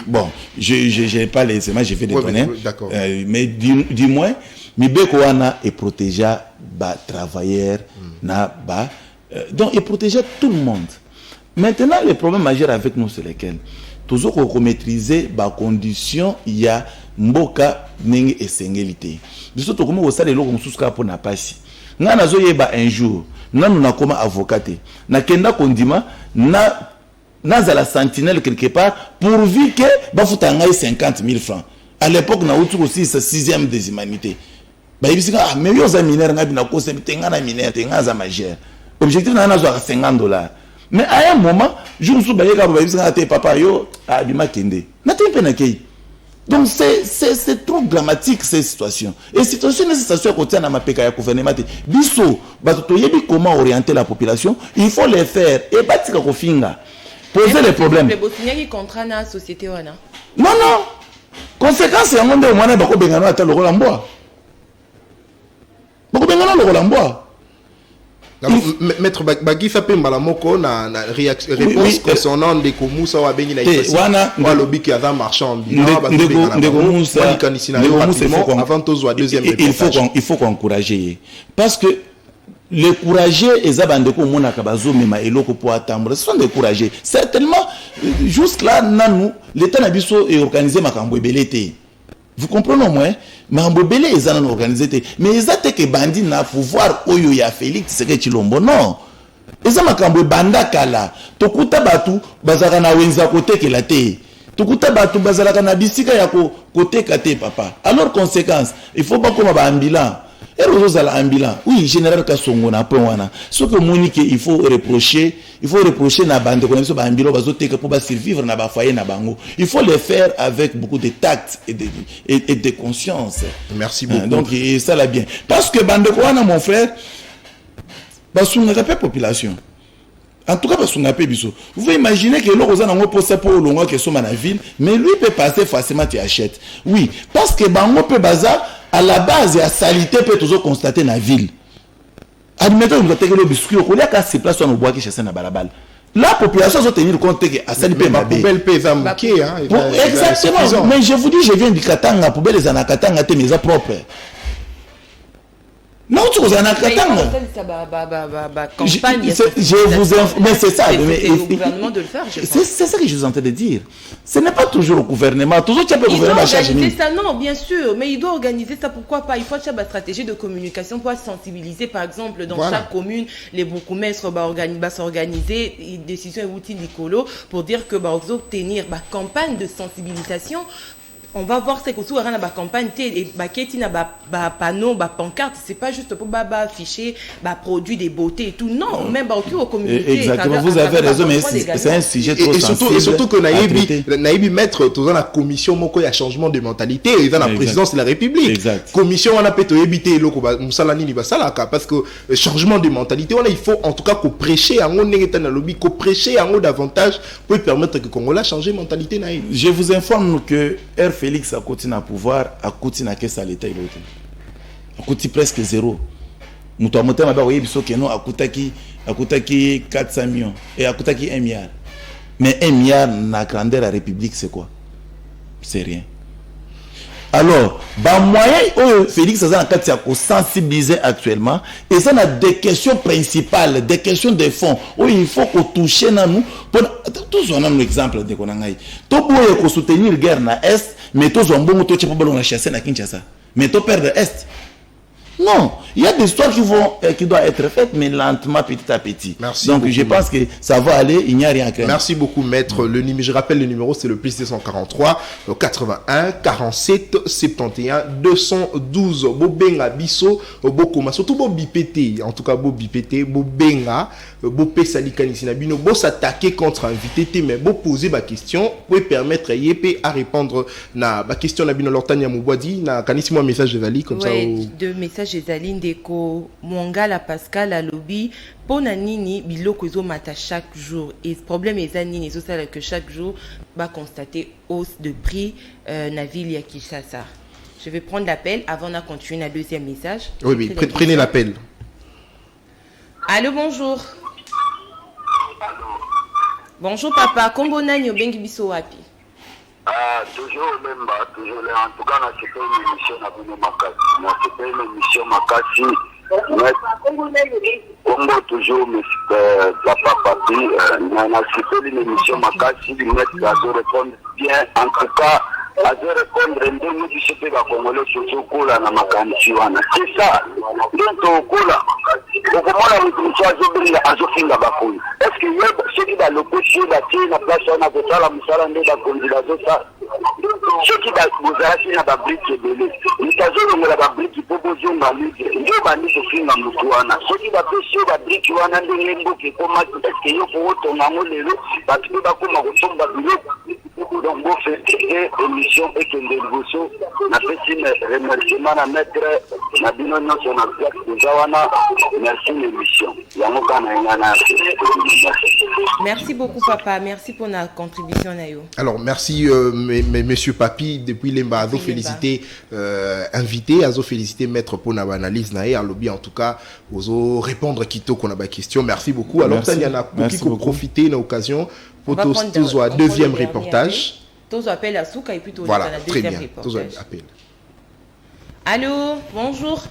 Bon, je n'ai pas les images, j'ai fait des données. D'accord. Mais du moins, Mibekouana est protégé les travailleurs, donc il protège tout le monde. Maintenant, le problème majeur avec nous, c'est lequel? Toujours qu'on maîtriser les conditions, il y a Mboka, Nenge et Sengelité. De ce fait, comment vous savez, pour n'a pas si. Nga nazo yeba un jour nga nous comme avocat na kenda kondima na za la sentinelle quelque part pourvu que ba futa ngai 50 000 francs à l'époque na outu aussi sa 6e des humanités ba yibisika mais yo za mineur nga bina ko se tenga na mineur tenga za majeur objectif na zo $50 mais à un moment jour sou ba yeka ba yibisika te papa yo a bima kende na te pe na kei. Donc c'est trop dramatique cette situation. Et cette situation qu'on tient à ma PK gouvernement, biso, comment orienter la population, il faut les faire et bâtir au finga. Poser les problèmes. Les Bosniens qui contraignent la société. Non, non. Conséquence, c'est un monde où on a beaucoup de gens le Rolambois. Beaucoup de gens le Rolambois. Maître Bagui Sapé Malamoko na réponse concernant des Komoussa ou Abeni la lobby qui a marchand ambulant avant tous deuxième il faut encourager parce que les courageux et zabandeko mona kabazo mema eloko pour attendre ce sont des courageux certainement jusque là nanou l'état nabiso est organisé makambo ebelete. Vous comprenez au moins? Mais en Bobélé, ils ont organisé. Mais ils ont que bandit n'a pouvoir oyo ya Félix c'est que Chilombo. Non. Ils ont makambo banda kala. Tokuta batu bazara na wenza kote ke la te. Tokuta batu bazara na bisika ya kote kate papa. Alors conséquence, il faut pas comme ba ambulant. Et les autres ambulants. Oui, général Kassongo na point wana. Ce que Monique il faut reprocher na bande connexion ba ambulants bazote pour survivre na ba foyer na bango. Il faut le faire avec beaucoup de tact et de conscience. Merci beaucoup. Donc et ça l'a bien. Parce que bande wana mon frère basunga la population. En tout cas, vous pouvez imaginer que l'on a un poste pour le long que sont dans la ville, mais lui peut passer facilement, tu achètes. Oui, parce que bango peut bazar à la base la salité peut toujours constater dans la ville. Admettons que vous avez le biscuit, au lieu qu'à ces places on boit qui chassent dans balabal. La population doit tenir compte que à salité ma poubelle peut zamouquer exactement. Mais je vous dis, je viens du Katanga, poubelle les anakatanga te mes propres. Non, tu vous en as je vous informe, mais c'est ça. C'est au gouvernement de le faire, je pense. C'est ça que je vous entends de dire. Ce n'est pas toujours au gouvernement. Toujours tu as le gouvernement à charge. Il doit organiser ça, non, bien sûr. Mais il doit organiser ça, pourquoi pas? Il faut avoir une stratégie de communication pour sensibiliser, par exemple, dans chaque commune, les bourgmestres vont s'organiser, une décision est utile Nicolo, pour dire que va obtenir une campagne de sensibilisation. On va voir ce que tout à la campagne et qui na panneau pancarte c'est pas juste pour afficher produits des beautés et tout non même au communauté. Exactement, vous avez raison, mais c'est un sujet trop sensible et surtout que naïbi mettre dans la commission moko ya changement de mentalité et dans la présidence de la République. Commission on a peut éviter loko musalani ni basalaka parce que changement de mentalité il faut en tout cas qu'on prêcher en on lobby qu'on prêcher en davantage pour permettre que Congolais changer mentalité naïbi. Je vous informe que Félix a continué à pouvoir, a continué à qu'est-ce à l'État, a continué presque zéro. Muto motema ba oyebi so keno akutaki 400 millions et akutaki 1 milliard. Mais 1 milliard na grandeur la République c'est quoi? C'est rien. Alors, moyen Félix Azan a sensibiliser actuellement et ça a des questions principales, des questions de fond où il faut qu'on touche dans nous. Tous on a un exemple de Konangai. Tout pour soutenir la guerre na Est, mais tous on bon tout pas la chasser na Kinshasa. Mais tout perdre Est. Non, il y a des histoires qui doivent être faites, mais lentement, petit à petit. Merci. Donc, beaucoup, je pense que ça va aller, il n'y a rien à craindre. Merci beaucoup, maître. Je rappelle le numéro, c'est le plus 243 81 47 71 212. Bobenga biso, bokoma, surtout bo bipete, en tout cas bo bipete, bo benga, bo pesali kanisina bino, bo s'attaquer contre invité, mais bo poser ma question, pour permettre yépé à répondre na ma question na bino lortania mubwadi, na kanisimo message de Zali, comme ça. Deux messages ezali ndeko Mwangala Pascal alobi pona nini biloko ezomata chaque jour et problème eza nini ezosala que chaque jour va constater hausse de prix na ville ya Kinshasa. Je vais prendre l'appel avant de continuer le deuxième message. Oui, prenez l'appel. Allô, bonjour. Bonjour papa, kombo nani obengi biso wapi? Toujours même, toujours là. En tout cas, on a fait une émission à Bruno Makassi. On a fait une émission Makassi. Congo toujours, mais papa papi, on a fait une émission Makassi. On a répondre bien. En tout cas, à répondre, nous du CP va Congolais sur ce coup-là, dans Makanchi. C'est ça. Donc, au coup-là, au moment où on a Azofinga Bakoui. Est-ce qu'il y a ceux qui va le coucher, la tire, la place, on a fait ça, la moussala, la candidat, ça. Ceux qui vous arrêter la brique de l'île, nous avons la brique qui propose une valise, nous avons mis ce film à Moutouana. Ceux qui va pêcher la brique, qui va en aller qui comment est-ce qu'il y a pour autant dans le lot, parce que nous avons retomber à l'île. Donc, vous faites une émission et que les négociations, on a fait un remerciement à mettre la binôme sur la plaque de Zawana. Merci l'émission. Merci beaucoup papa, merci pour la contribution Nayo. Alors merci monsieur Papi depuis Lemba Azo félicité invité Azo félicité maître pour notre analyse naé à lobby en tout cas ozo répondre quito qu'on a ba question. Merci beaucoup. Alors ça il y en a beaucoup qui profiter de l'occasion pour tous deuxième reportage. Tous appellent à Souka et puis tous voilà, la très deuxième bien. reportage. Tous appellent. Allô, bonjour.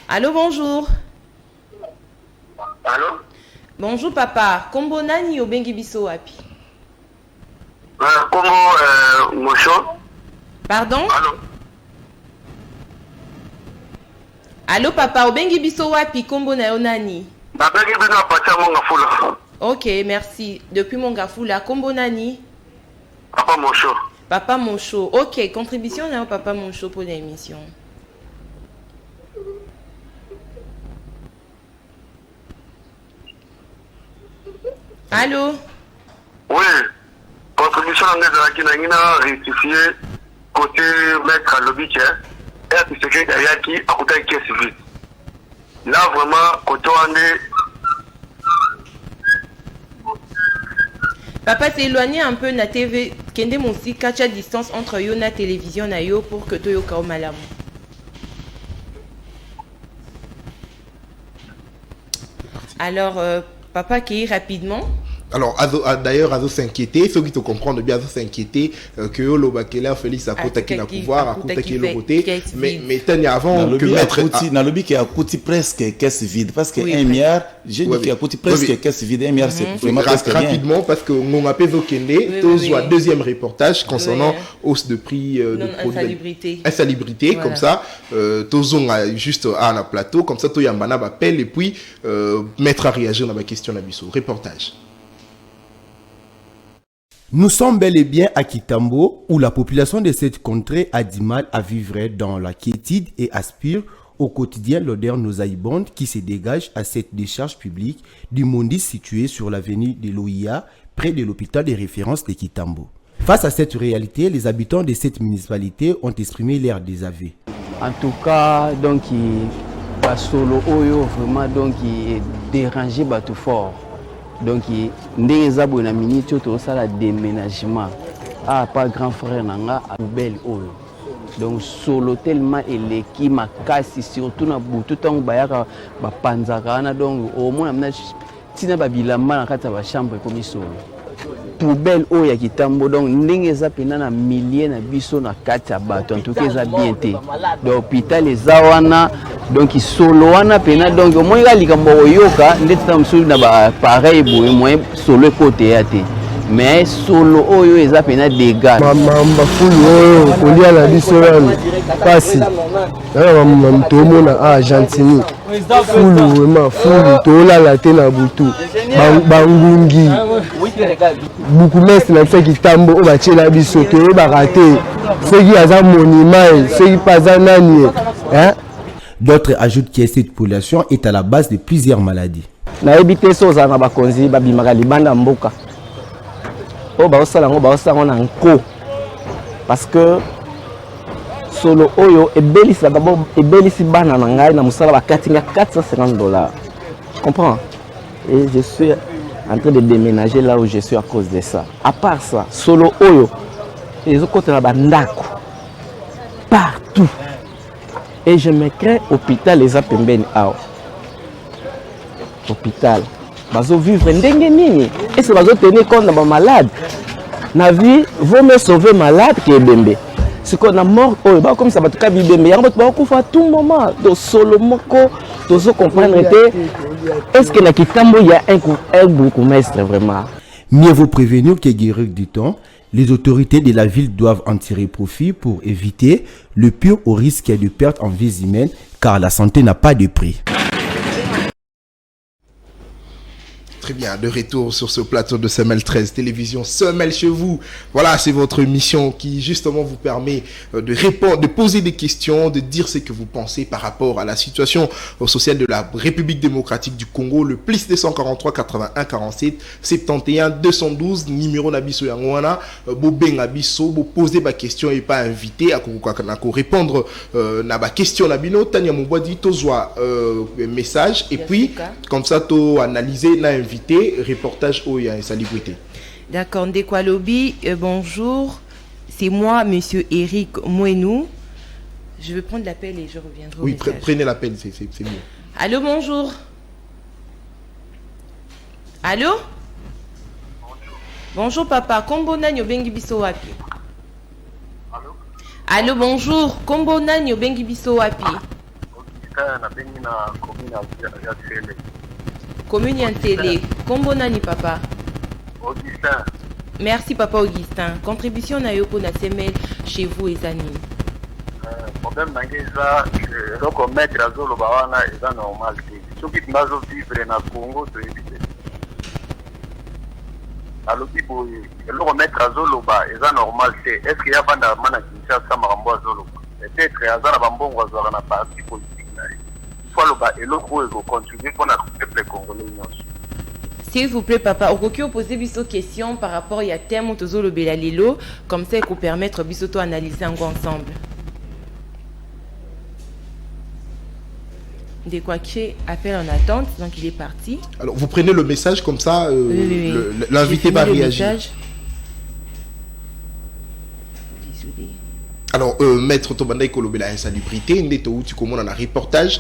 Allô, bonjour. Allô? Bonjour papa. Kombo nani obengi biso wapi? Congo Mocho. Pardon? Allô? Allô papa, obengi biso wapi? Kombo na yo nani? Nabengi bino apatia Mongafula. Ok, merci. Depuis Mongafula, Kombo nani? Papa Mocho. Papa Moncho. Ok, contribution na Papa Moncho pour l'émission. Allô? Oui. Contribution à rectifier côté maître Lobike et à tout secret derrière qui a coûté qui est civil. Là, vraiment, côté on est. Papa s'est éloigné un peu na TV. Kende Monsi, kacha distance entre yo na télévision na yo pour que to yo kao malamu. Alors, papa qui est rapidement. Alors, d'ailleurs, Azo s'inquiétait, ceux qui te comprennent bien, Azo s'inquiétait que Olo Bakela Félix a contacté le pouvoir, a contacté le côté, mais tant avant que maître. Nalobi qui a coûté presque caisse vide, parce que 1 milliard, j'ai dit qu'il a coûté presque caisse vide, 1 milliard, c'est vraiment presque rien. Rapidement, parce que on a fait Zokende, tous un deuxième reportage concernant hausse de prix de produits. Insalubrité, comme ça, tous on a juste à un plateau, comme ça, tout Yambana appelle et puis mettre à réagir dans ma question d'Abisso. Reportage. Nous sommes bel et bien à Kitambo, où la population de cette contrée a du mal à vivre dans la quiétude et aspire au quotidien l'odeur nauséabonde qui se dégage à cette décharge publique du Mondis situé sur l'avenue de l'OIA, près de l'hôpital de référence de Kitambo. Face à cette réalité, les habitants de cette municipalité ont exprimé leur désaveu. En tout cas, donc, solo oyo vraiment donc dérangé tout fort. Donc, ndenge zabo na minute to sala déménagement. Ah, pas grand frère nanga à belle oyo. Donc solo tellement eleki makasi surtout na butu tango bayaka bapanzaka wana donc au moins amna tina babilamba na kati ba chambre comme solo. Poubelle oyo ya Kitambo donc ndenge eza pena na milliers na biso na kati ya bato en tout cas eza bien te. Donc hôpital eza wana donc solo wana pena donc au moins likambo oyoka ndeti na msulu na ba pareil boye moyen solo côté ya te. Mais solo oyo eza pena dégâts. Mamba fulu oyo kolia na biso wana pasi. Na mama tomona Argentine. Fulu vraiment fulu tola la te na butu. Bangungi. Beaucoup messe na fait Kitambo o ba tshela biso to ba raté. Ceux qui aza monument, ceux qui pas nani. Hein? D'autres ajoutent que cette pollution est à la base de plusieurs maladies. Na ebité soza na bakonzi babimaka libanda mboka. Oh bah ça on a un co parce que solo oyo ebelisi d'abord ebelisi bana na ngai na musala ba katinga $450. Comprends? Et je suis en train de déménager là où je suis à cause de ça. À part ça, solo oyo les autres côtés là bandako partout. Et je me crée hôpital les apembeni ao. Hôpital bazo vivre ndenge nini est-ce que bazo tenir compte na malade na vie vaut mieux sauver malade que bembe c'est qu'on a mort oyo ba comme ça ba tuka bibembe yango ba kufa tout moment do solo moko tozo comprendre te est-ce que na Kitambo il y a un bourgmestre vraiment. Mieux vaut prévenir que guérir du temps. Les autorités de la ville doivent en tirer profit pour éviter le pire au risque de perte en vies humaines car la santé n'a pas de prix. Très bien, de retour sur ce plateau de Semelle 13 Télévision, Semelle chez vous. Voilà, c'est votre mission qui justement vous permet de répondre, de poser des questions, de dire ce que vous pensez par rapport à la situation sociale de la République démocratique du Congo. Le plus 243 81 47 71 212 numéro nabiso yangwana bobenga biso bo poser ba question et pas invité à répondre na ba question nabino tanya mobodi tozwa message et puis comme ça to analyser na invité reportage au ya salubrité. D'accord, Ndekwa Lobby, bonjour. C'est moi, monsieur Eric Mouenou. Je vais prendre l'appel et je reviendrai. Oui, prenez l'appel, c'est mieux. Allô, bonjour. Allô? Bonjour, papa. Kombona nyobengi biso wapi? Allô? Allô, bonjour. Kombona nyobengi biso wapi? Commune Yantele. Kombona ni papa? Augustin. Merci papa Augustin. Contribution na yoko na semelle chez vous et Zani. Problème nangeza donc mettre azolo bawana eza normal. Ce qui nazo vivre na Congo to éviter. Alors biboye le mettre azolo ba eza normal c'est est-ce qu'il y a banda mana Kinshasa makambo azolo peut-être azana bambongo azana na parti politique na et l'autre contribuer pour le peuple congolais. S'il vous plaît, papa, au cas où poser des questions par rapport à thème autour le Belalilo, comme ça, il peut permettre de analyser ensemble. De quoi qui appelle en attente, donc il est parti. Alors, vous prenez le message comme ça, oui. L'invité va réagir. Alors, maître Tobanda Kolobela insalubrité, ndeto uti komona na reportage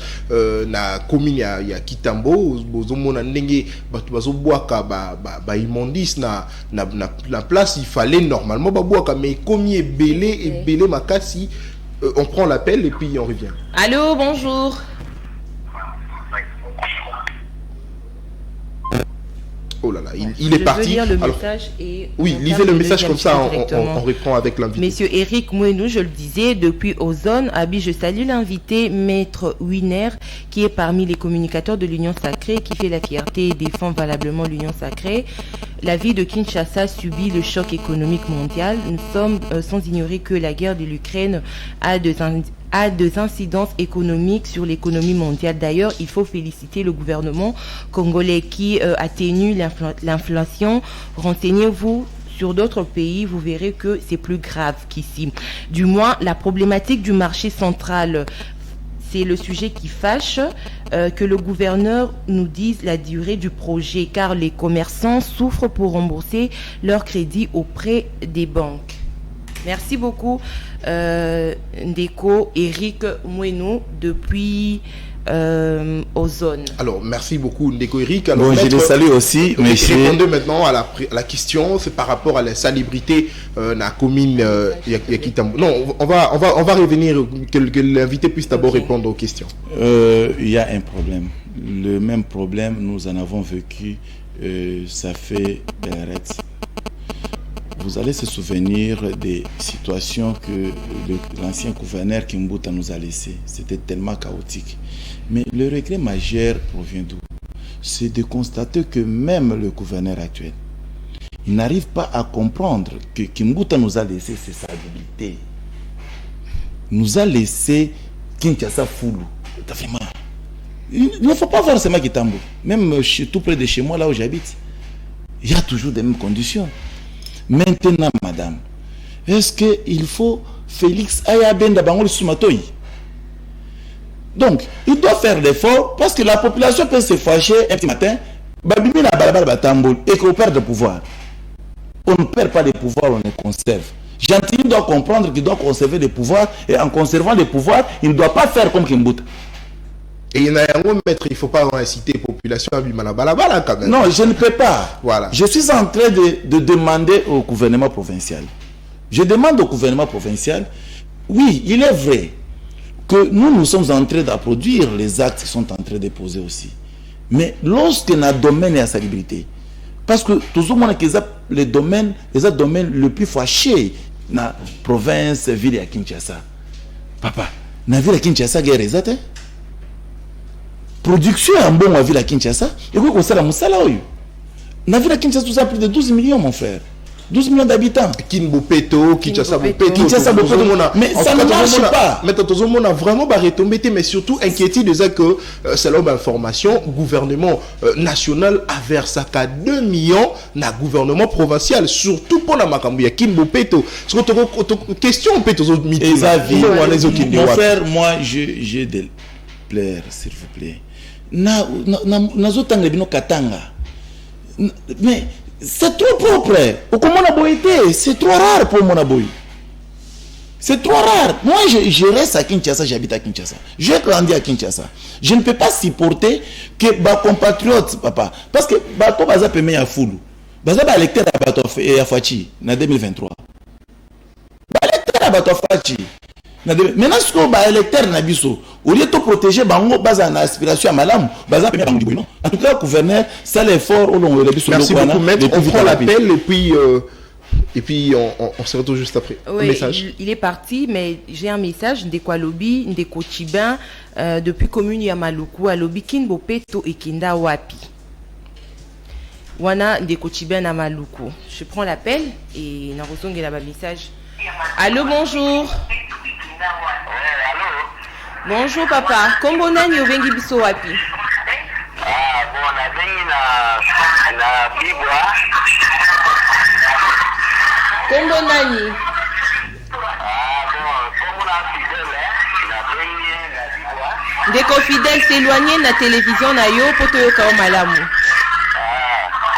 na commune ya Kitambo, bozomona ndenge batu bazobwaka ba immondice na place il fallait normalement babwaka mais comme ebele makasi on prend l'appel et puis on revient. Allô, bonjour. Oh là là, il est parti. Lire le alors, message et oui, lisez le message comme ça, on reprend avec l'invité. Monsieur Eric Mouenou, je le disais, depuis Ozone, je salue l'invité, Maître Winer, qui est parmi les communicateurs de l'Union Sacrée, qui fait la fierté et défend valablement l'Union Sacrée. La ville de Kinshasa subit le choc économique mondial. Nous sommes sans ignorer que la guerre de l'Ukraine a des incidences économiques sur l'économie mondiale. D'ailleurs, il faut féliciter le gouvernement congolais qui atténue l'inflation. Renseignez-vous sur d'autres pays, vous verrez que c'est plus grave qu'ici. Du moins, la problématique du marché central, c'est le sujet qui fâche, que le gouverneur nous dise la durée du projet, car les commerçants souffrent pour rembourser leurs crédits auprès des banques. Merci beaucoup, Ndeko Eric Mouenou, depuis Ozone. Alors, merci beaucoup, Ndeko Eric. Alors, bon, je les salue aussi. Mais répondez maintenant à la question, c'est par rapport à la salubrité la commune Yakitambo. Non, on va revenir, que l'invité puisse d'abord répondre aux questions. Il y a un problème. Le même problème, nous en avons vécu, ça fait des arrêts. Vous allez se souvenir des situations que l'ancien gouverneur Kimbuta nous a laissées. C'était tellement chaotique. Mais le regret majeur provient d'où? C'est de constater que même le gouverneur actuel, il n'arrive pas à comprendre que Kimbuta nous a laissé ses stabilités. Il nous a laissé Kinshasa Foulou. Vraiment. Il ne faut pas voir seulement Kitambo. Même tout près de chez moi, là où j'habite, il y a toujours les mêmes conditions. Maintenant, madame, est-ce qu'il faut Félix Ayabenda Bangoli Soumatoyi? Donc, il doit faire l'effort parce que la population peut se fâcher un petit matin, et qu'on perd le pouvoir. On ne perd pas le pouvoir, on les conserve. Gentil doit comprendre qu'il doit conserver le pouvoir et en conservant le pouvoir, il ne doit pas faire comme Kimbuta. Et il ne faut pas inciter la population à vivre quand même. Non, je ne peux pas. Voilà. Je suis en train de demander au gouvernement provincial. Je demande au gouvernement provincial, oui, il est vrai que nous sommes en train d'approduire les actes qui sont en train de poser aussi. Mais lorsque notre domaine est à salubrité, parce que toujours les domaines le plus fâchés dans la province, ville à Kinshasa. Papa, dans la ville à Kinshasa, il y a des actes. Production en bon à ville à Kinshasa, et quoi que ça la musala oyo. Na ville à Kinshasa, tout ça plus de 12 millions, mon frère. 12 millions d'habitants. Kinshasa Bopeto. Mais ça ne marche pas. Mais tout le monde a vraiment retombé, mais surtout inquiété de ça que, selon l'information, le gouvernement national a versé 2 millions dans le gouvernement provincial, surtout pour la Makambouya. Kinbopeto. Question, on peut te mon frère, moi, j'ai des plaire, s'il vous plaît. Mais c'est trop propre. C'est trop rare pour mon aboy. C'est trop rare. Moi, je reste à Kinshasa, j'habite à Kinshasa. J'ai grandi à Kinshasa. Je ne peux pas supporter que mes compatriotes, papa, parce que bato baza peme ya fulu. Baza ba électeur à bato ya Fachi en 2023. Ba électeur à bato Fachi. Maintenant, ce qu'on va électeur na biso, au lieu de protéger bango basa na aspiration à malam, basa peme bango non. En tout cas, le gouverneur, c'est l'effort au long de biso. Merci beaucoup, maître. On prend l'appel et puis on se retrouve juste après. Oui, message. Il est parti, mais j'ai un message Ndeko Alobi, Ndeko Chibin, depuis commune ya Maluku, Alobi Kinbopeto et Kinda Wapi. Wana Ndeko Chibin na Maluku. Je prends l'appel et on reçoit là-bas message. Allô, bonjour. Bonjour papa. Kombo nani obengi biso wapi? Bon, na bengi na Bibwa. Kombo nani? Bon, kombo na Fidèle, na bengi na Bibwa. Ndeko Fidèle s'éloigner na télévision na yo poto yo kao malamu.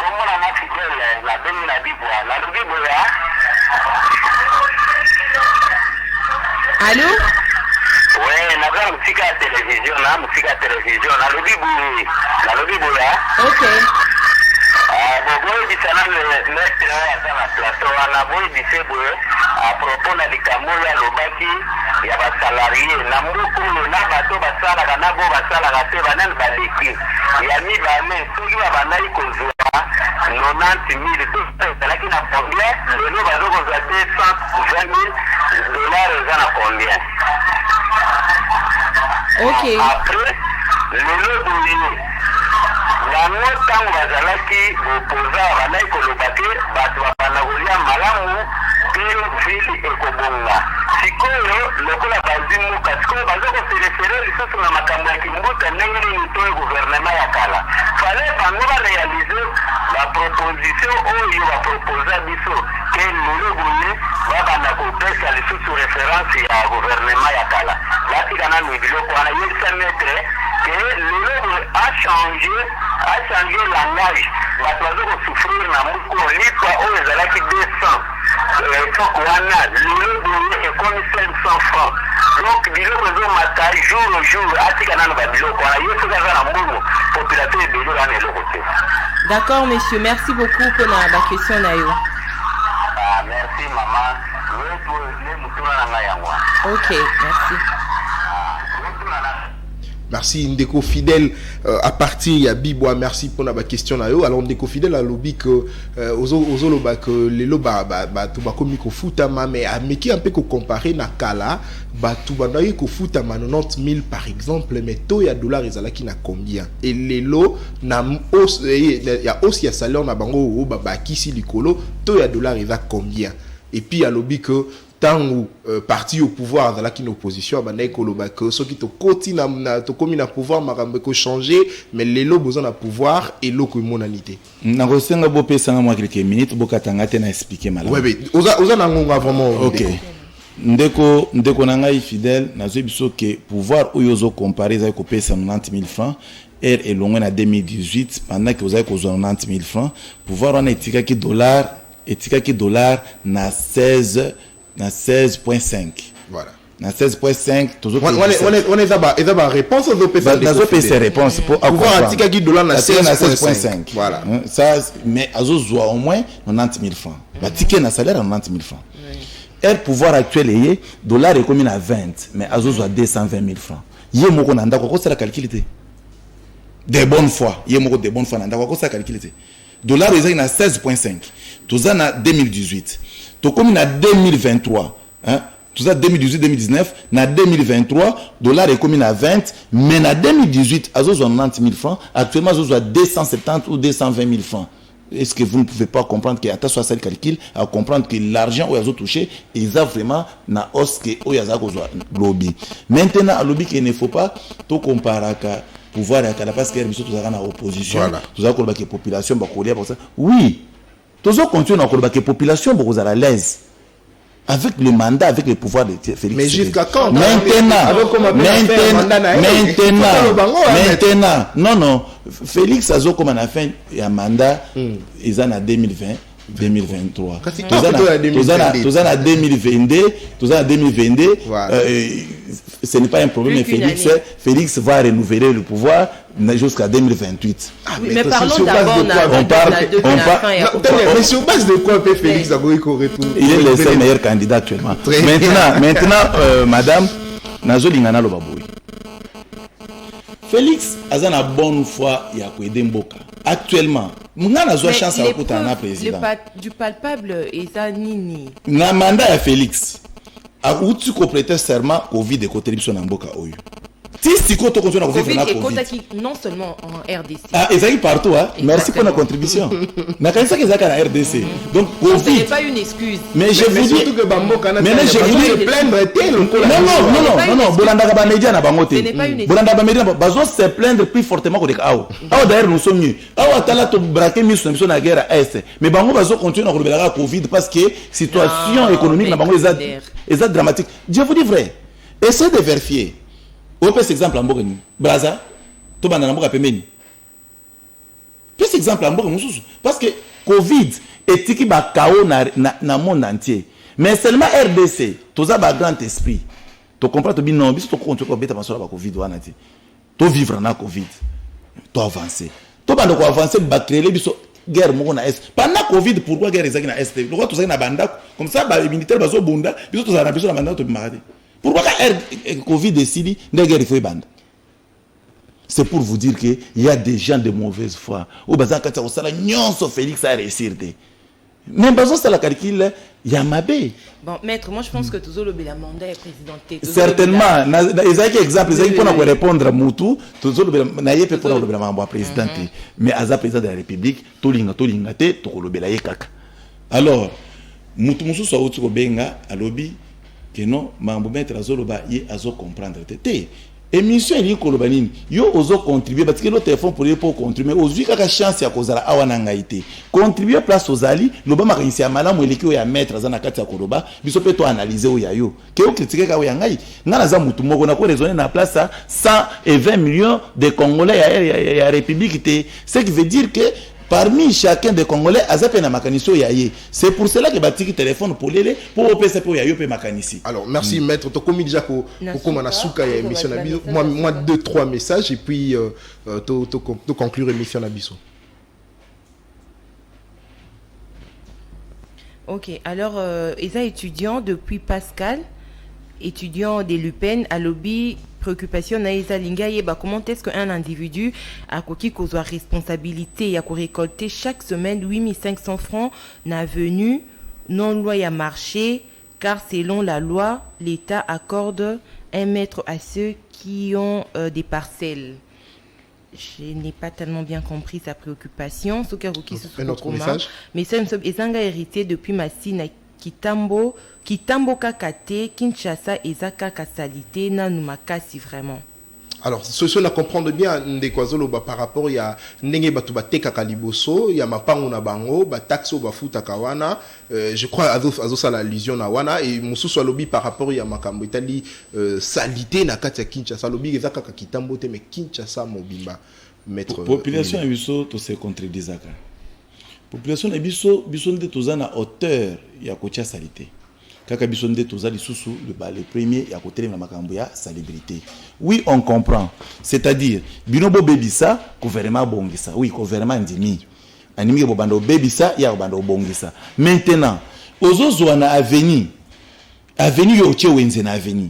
Kombo na Fidèle, na bengi na Bibwa. La Bibwa. Allô? Oui, na ga musika ya télévision, na lobi boya. OK. Boy bisana maître ya na plateau na boy bisebo à propos na likambo ya lobaki ya ba salarié na mukulu na bato basala kana bo basala te banani baliki ya mi bane soki babandaki kozwa 90,000 ezalaki na combien lelo bazokozwa te 120,000 dollars eza na combien. OK. Après lelo boye bango ntango bazalaki bopoza bandaki koloba te bato bapanda kolia malamu mpe vile ekobonga sikoyo lokola bazimuka sikoyo baza koserefere lisusu na makambo ya kimbuta ndenge nini to gouvernement ya kala fale bango barealize baproposition oyo baproposa biso ke lelo boye babanda kopesa lisusu référence ya gouvernement ya kala batika nanu biloko wana yebisa maître que lelo a changé langage bato baza kosouffrir na moko lipa oyo ezalaki 200 wana le comme 500 francs. Donc biloko zo mata jour le jour atika nano ba biloko wana yo soka za na mbono population de biloko na eloko te. D'accord monsieur, merci beaucoup pour la question na yo. Ah merci maman. Ok, merci. Merci Ndeko Fidèle à partir ya Biboa, merci pour la question là. Alors Ndeko Fidèle a lobby que ozo loba que les loba to ba komi ko futama mais qui un peu ko comparer na kala ba to ba na ko futama 90 000 par exemple mais to ya dollar ezalaki na combien et les lots na hausse ya hausse ya salaire na bango ba kisi likolo to ya dollar eza combien et puis a lobby que tant ou parti au pouvoir dans la opposition ba na ekoloba que ceux qui to koti na to komi na pouvoir makambe ko changer mais les lots besoin na pouvoir et l'eau comme monalité na kosenga bo pesa na moi quelques minutes bo katanga te na expliquer malamu ouais oza na ngonga vraiment OK ndeko na ngai fidèle na zo biso que pouvoir oyo zo comparer za ko pesa 90 000 francs est longue en 2018 pendant que vous avez 90 000 francs pouvoir on etika ki dollar na 16.5. Voilà. Na 16.5, on est à réponse aux OPC réponse pour avoir un ticket dollar na 16.5. Voilà. Ça mais azozoa au moins 90 000 francs. Ba ticket na salaire à 90 000 francs. Et pouvoir actuel est dollar est comme à 20 mais azozoa 220 000 francs. Yé moko na ndako ko sera calculé. De bonne foi, yé moko de bonne foi na ndako ko sera calculé. Dollar est na 16.5. Tout ça na 2018. To comme na 2023 hein tout ça 2018-2019 na 2023 dollar est comme na 20 mais na 2018 azo 90 000 francs actuellement azo 270 ou 220 000 francs. Est-ce que vous ne pouvez pas comprendre que à soit celle calcul à comprendre que l'argent où azo touché ils a vraiment na hausse que où yaza ko lobby maintenant à lobby qu'il ne faut pas to comparer ka pouvoir ya kala parce que biso to za na opposition to za ko ba que population ba kolia pour ça oui. Tous ceux qui continuent à la population pour à l'aise avec le mandat, avec le pouvoir de Félix. Mais jusqu'à quand maintenant, non, Félix a comme on a fait un mandat, ils en a 2020. 2023. Tous en 2022, ce n'est pas un problème, mais Félix va renouveler le pouvoir jusqu'à 2028. Mais parlons d'abord mais sur base de quoi peut Félix retourner? Il est le seul meilleur candidat actuellement. Maintenant, madame, Nazolingana Lobaboui. Félix a une bonne foi il y a Mboka. Actuellement, nous avons une chance à écouter un président. Du palpable et ça nini. Na mandat à Félix. A où tu complètes serment Covid de côté de Mboka Oyo. Si tu continue à Covid non seulement en RDC. Ah, ils arrivent partout, hein. Merci pour la contribution. Na kanisa que zaka na RDC. Donc Covid. Ce n'est pas une excuse. Mais je vous dis que Bamboka na. Mais je vous dis plaindre tel. Non. Bolanda ba média na bango te. Bolanda ba média bazo se plaindre plus fortement que Ao. Ao d'ailleurs nous sommes mieux. Ao atala to braquer mieux sur la guerre à est. Mais bango bazo continue à rebella Covid parce que situation économique na bango est dramatique. Je vous dis vrai. Essayez de vérifier. On peut exemple en Bogani. Braza, to bana mboka pemeni. Plus exemple en Bogani parce que Covid est tiki ba chaos na monde entier. Mais seulement RDC, to za ba grand esprit. To comprendre to bi non, biso to continue ko beta masolo ba Covid wana ti. To vivre na Covid. To avancer. To bana ko avancer ba créer biso guerre moko na est. Pendant Covid pourquoi guerre ezaki na est? Pourquoi to za na banda comme ça ba militaire bazo bunda, biso to za na biso na banda to bimarade. Pourquoi Covid décide de guerre il bande? C'est pour vous dire qu'il y a des gens de mauvaise foi. Au bazar quand ça la nyonso Félix a réussi. Mais bazar c'est la calcul il y a mabé. Bon maître, moi je pense que toujours le mandat est présidenté. Certainement, ils exemple, ils pour répondre à Moutou, toujours le na yé pour le mandat président. Mais as président de la République, to linga te to le belaye kaka. Alors, Moutou musu so utu ko benga alobi que non mambo mettre azoloba ye azo comprendre té émission ili koloba nini yo ozo contribuer parce que le téléphone pour contribuer ozui kaka chance ya kozala awana ngaité contribuer place ozali loba makanisi ya malamu eleki o ya mettre azana kati ya koloba biso pe to analyser o ya yo ke o critiquer ka o ya ngai ngana za mutu moko na ko raisonner na place à 120 millions de Congolais ya République té ce qui veut dire que parmi chacun des Congolais, azape na makanisi yaye. C'est pour cela que batiki téléphone pour les pour opesa pour yayo pe makanisi. Alors merci maître Tokomi déjà pour comment souka ya émission na biso. Moi 2-3 messages et puis to conclure émission na biso. Ok, alors Eza étudiant depuis Pascal, étudiant des Lupin à lobby préoccupation na Eza Linga yeba comment est-ce qu'un individu a koki kozwa responsabilité ya ko récolter chaque semaine 8500 francs na venu non loi ya marché car selon la loi l'État accorde 1 mètre à ceux qui ont des parcelles. Je n'ai pas tellement bien compris sa préoccupation. Un autre message. Mais c'est un hérité depuis Massina Kitambo Kakate, Kinshasa, Ezaka Kasalite, Nanumakasi vraiment. Alors, ce qu'on comprendre bien, par rapport à Nenge Batubate Kakaliboso, il y a Mapango Nabango, Bataxo Bafuta Kawana, je crois à ça l'allusion na wana, et Moussou soit lobby par rapport à Makambo Itali, salité na Katia Kinshasa, lobby Ezaka Kakitambo, mais Kinshasa Mobimba. Population Ebiso, tout se contredit Zaka. Population Ebiso, Bison de Tozana hauteur, il y a Kocha salité. Kaka bisonde toza lisusu le premier ya côté na makambo ya salubrité. Oui, on comprend. C'est-à-dire binobo bebisa gouvernement bongisa. Oui, gouvernement ndimi. Animi bo bando bebisa ya bando bongisa. Maintenant, ozozo na avenir. Avenir yo tie wenze na avenir.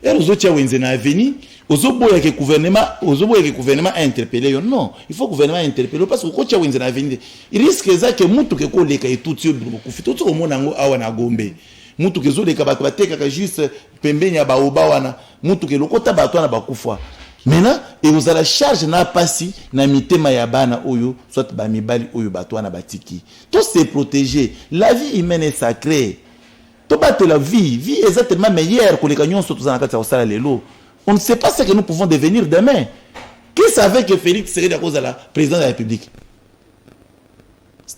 Et ozo tie wenze na avenir, ozoboya ke gouvernement a interpellé yo. Non, il faut gouvernement interpeller parce que ko tie wenze na avenir. Il risque ça que mutu ke ko leka etuti yo kufita to mona ngo awa na Gombe. Mutu ke zo leka bato bateka ka juste pembeni ya baoba wana mutu ke lokota bato na bakufa. Maintenant et vous avez la charge na pasi na mitema ya bana oyo soit ba mibali oyo bato na batiki. Tout c'est protégé. La vie humaine est sacrée. To battre la vie est exactement meilleure que les canyons surtout dans la carte au sala lelo. On ne sait pas ce que nous pouvons devenir demain. Qui savait que Félix serait à cause de la présidence de la République?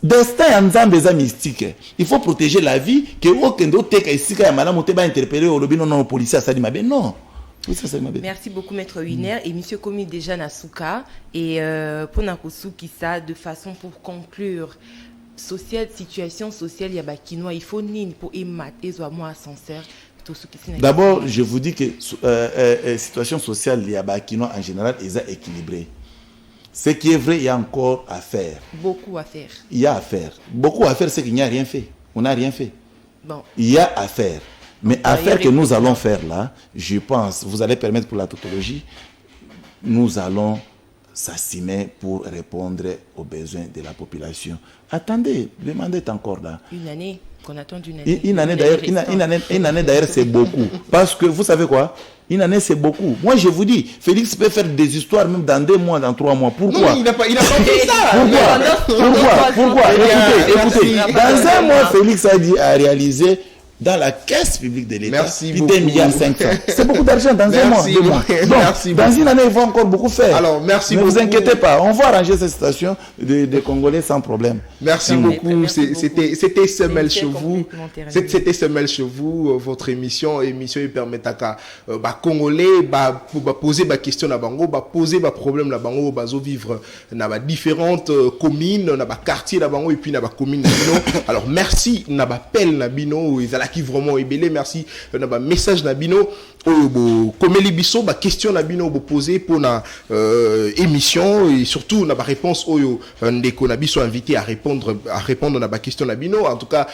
Destin ensemble des mystique. Il faut protéger la vie que aucun d'autre que ici quand madame Oteba interpellé au lobby non policier ça dit ma ben non. Oui, ça m'a bien. Merci beaucoup maître Winer et monsieur Komi déjà Nasuka et pour Nakosuki ça de façon pour conclure situation sociale ya bakinois il faut nini pour émater zo moi ascenseur. D'abord, je vous dis que situation sociale ya bakinois en général est équilibrée. Ce qui est vrai, il y a encore à faire. Beaucoup à faire. Il y a à faire. Beaucoup à faire, c'est qu'il n'y a rien fait. On n'a rien fait. Bon. Il y a à faire. Mais à faire que nous allons faire là, je pense, vous allez permettre pour la tautologie, nous allons s'assimer pour répondre aux besoins de la population. Attendez, le mandat est encore là. Une année, qu'on attend d'une année. Une année d'ailleurs, c'est beaucoup. Parce que vous savez quoi? Une année, c'est beaucoup. Moi, je vous dis, Félix peut faire des histoires même dans 2 mois, dans 3 mois. Pourquoi? Non, il n'a pas fait ça. Pourquoi? Écoutez, dans 1 mois, Félix a réalisé dans la caisse publique de l'État, merci beaucoup. 2,5 milliards. C'est beaucoup d'argent dans 1 mois, 2 mois. Donc, merci dans une année, il faut encore beaucoup faire. Alors, merci ne beaucoup. Ne vous inquiétez pas, on va arranger cette situation des Congolais sans problème. Merci beaucoup. C'était Semel chez vous. C'était Semel chez vous, votre émission. Émission qui permet à Congolais poser des questions à Bango, poser des problèmes à Bango, vivre dans différentes communes, dans les quartiers à Bango et puis dans les communes. Alors, merci, dans l'appel Nabino. Qui vraiment ébélé merci na message na bino comme les biso ba question na bino poser pour na émission et surtout na ba réponse oyo ndeko na biso invité à répondre na ba question na bino en tout cas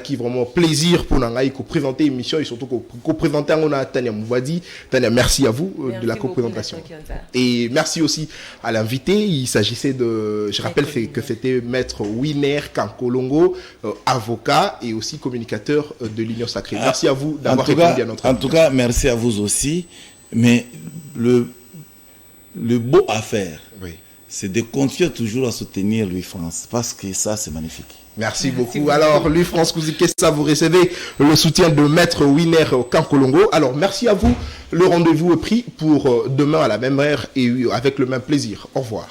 qui vraiment plaisir pour na ngai ko présenter émission et surtout ko présenter on a Tania Moubadi. Tania, merci à vous de la co-présentation et merci aussi à l'invité. Il s'agissait de, je rappelle que c'était maître Winer Kankolongo, avocat et aussi communicateur de l'Union Sacrée. Merci à vous d'avoir répondu à notre invitation. En tout cas, merci à vous aussi. Mais le beau à faire, oui, c'est de continuer toujours à soutenir Louis France parce que ça, c'est magnifique. Merci beaucoup. Alors, Louis France Kouzikessa, vous recevez le soutien de maître Winer Kankolongo. Alors, merci à vous. Le rendez-vous est pris pour demain à la même heure et avec le même plaisir. Au revoir.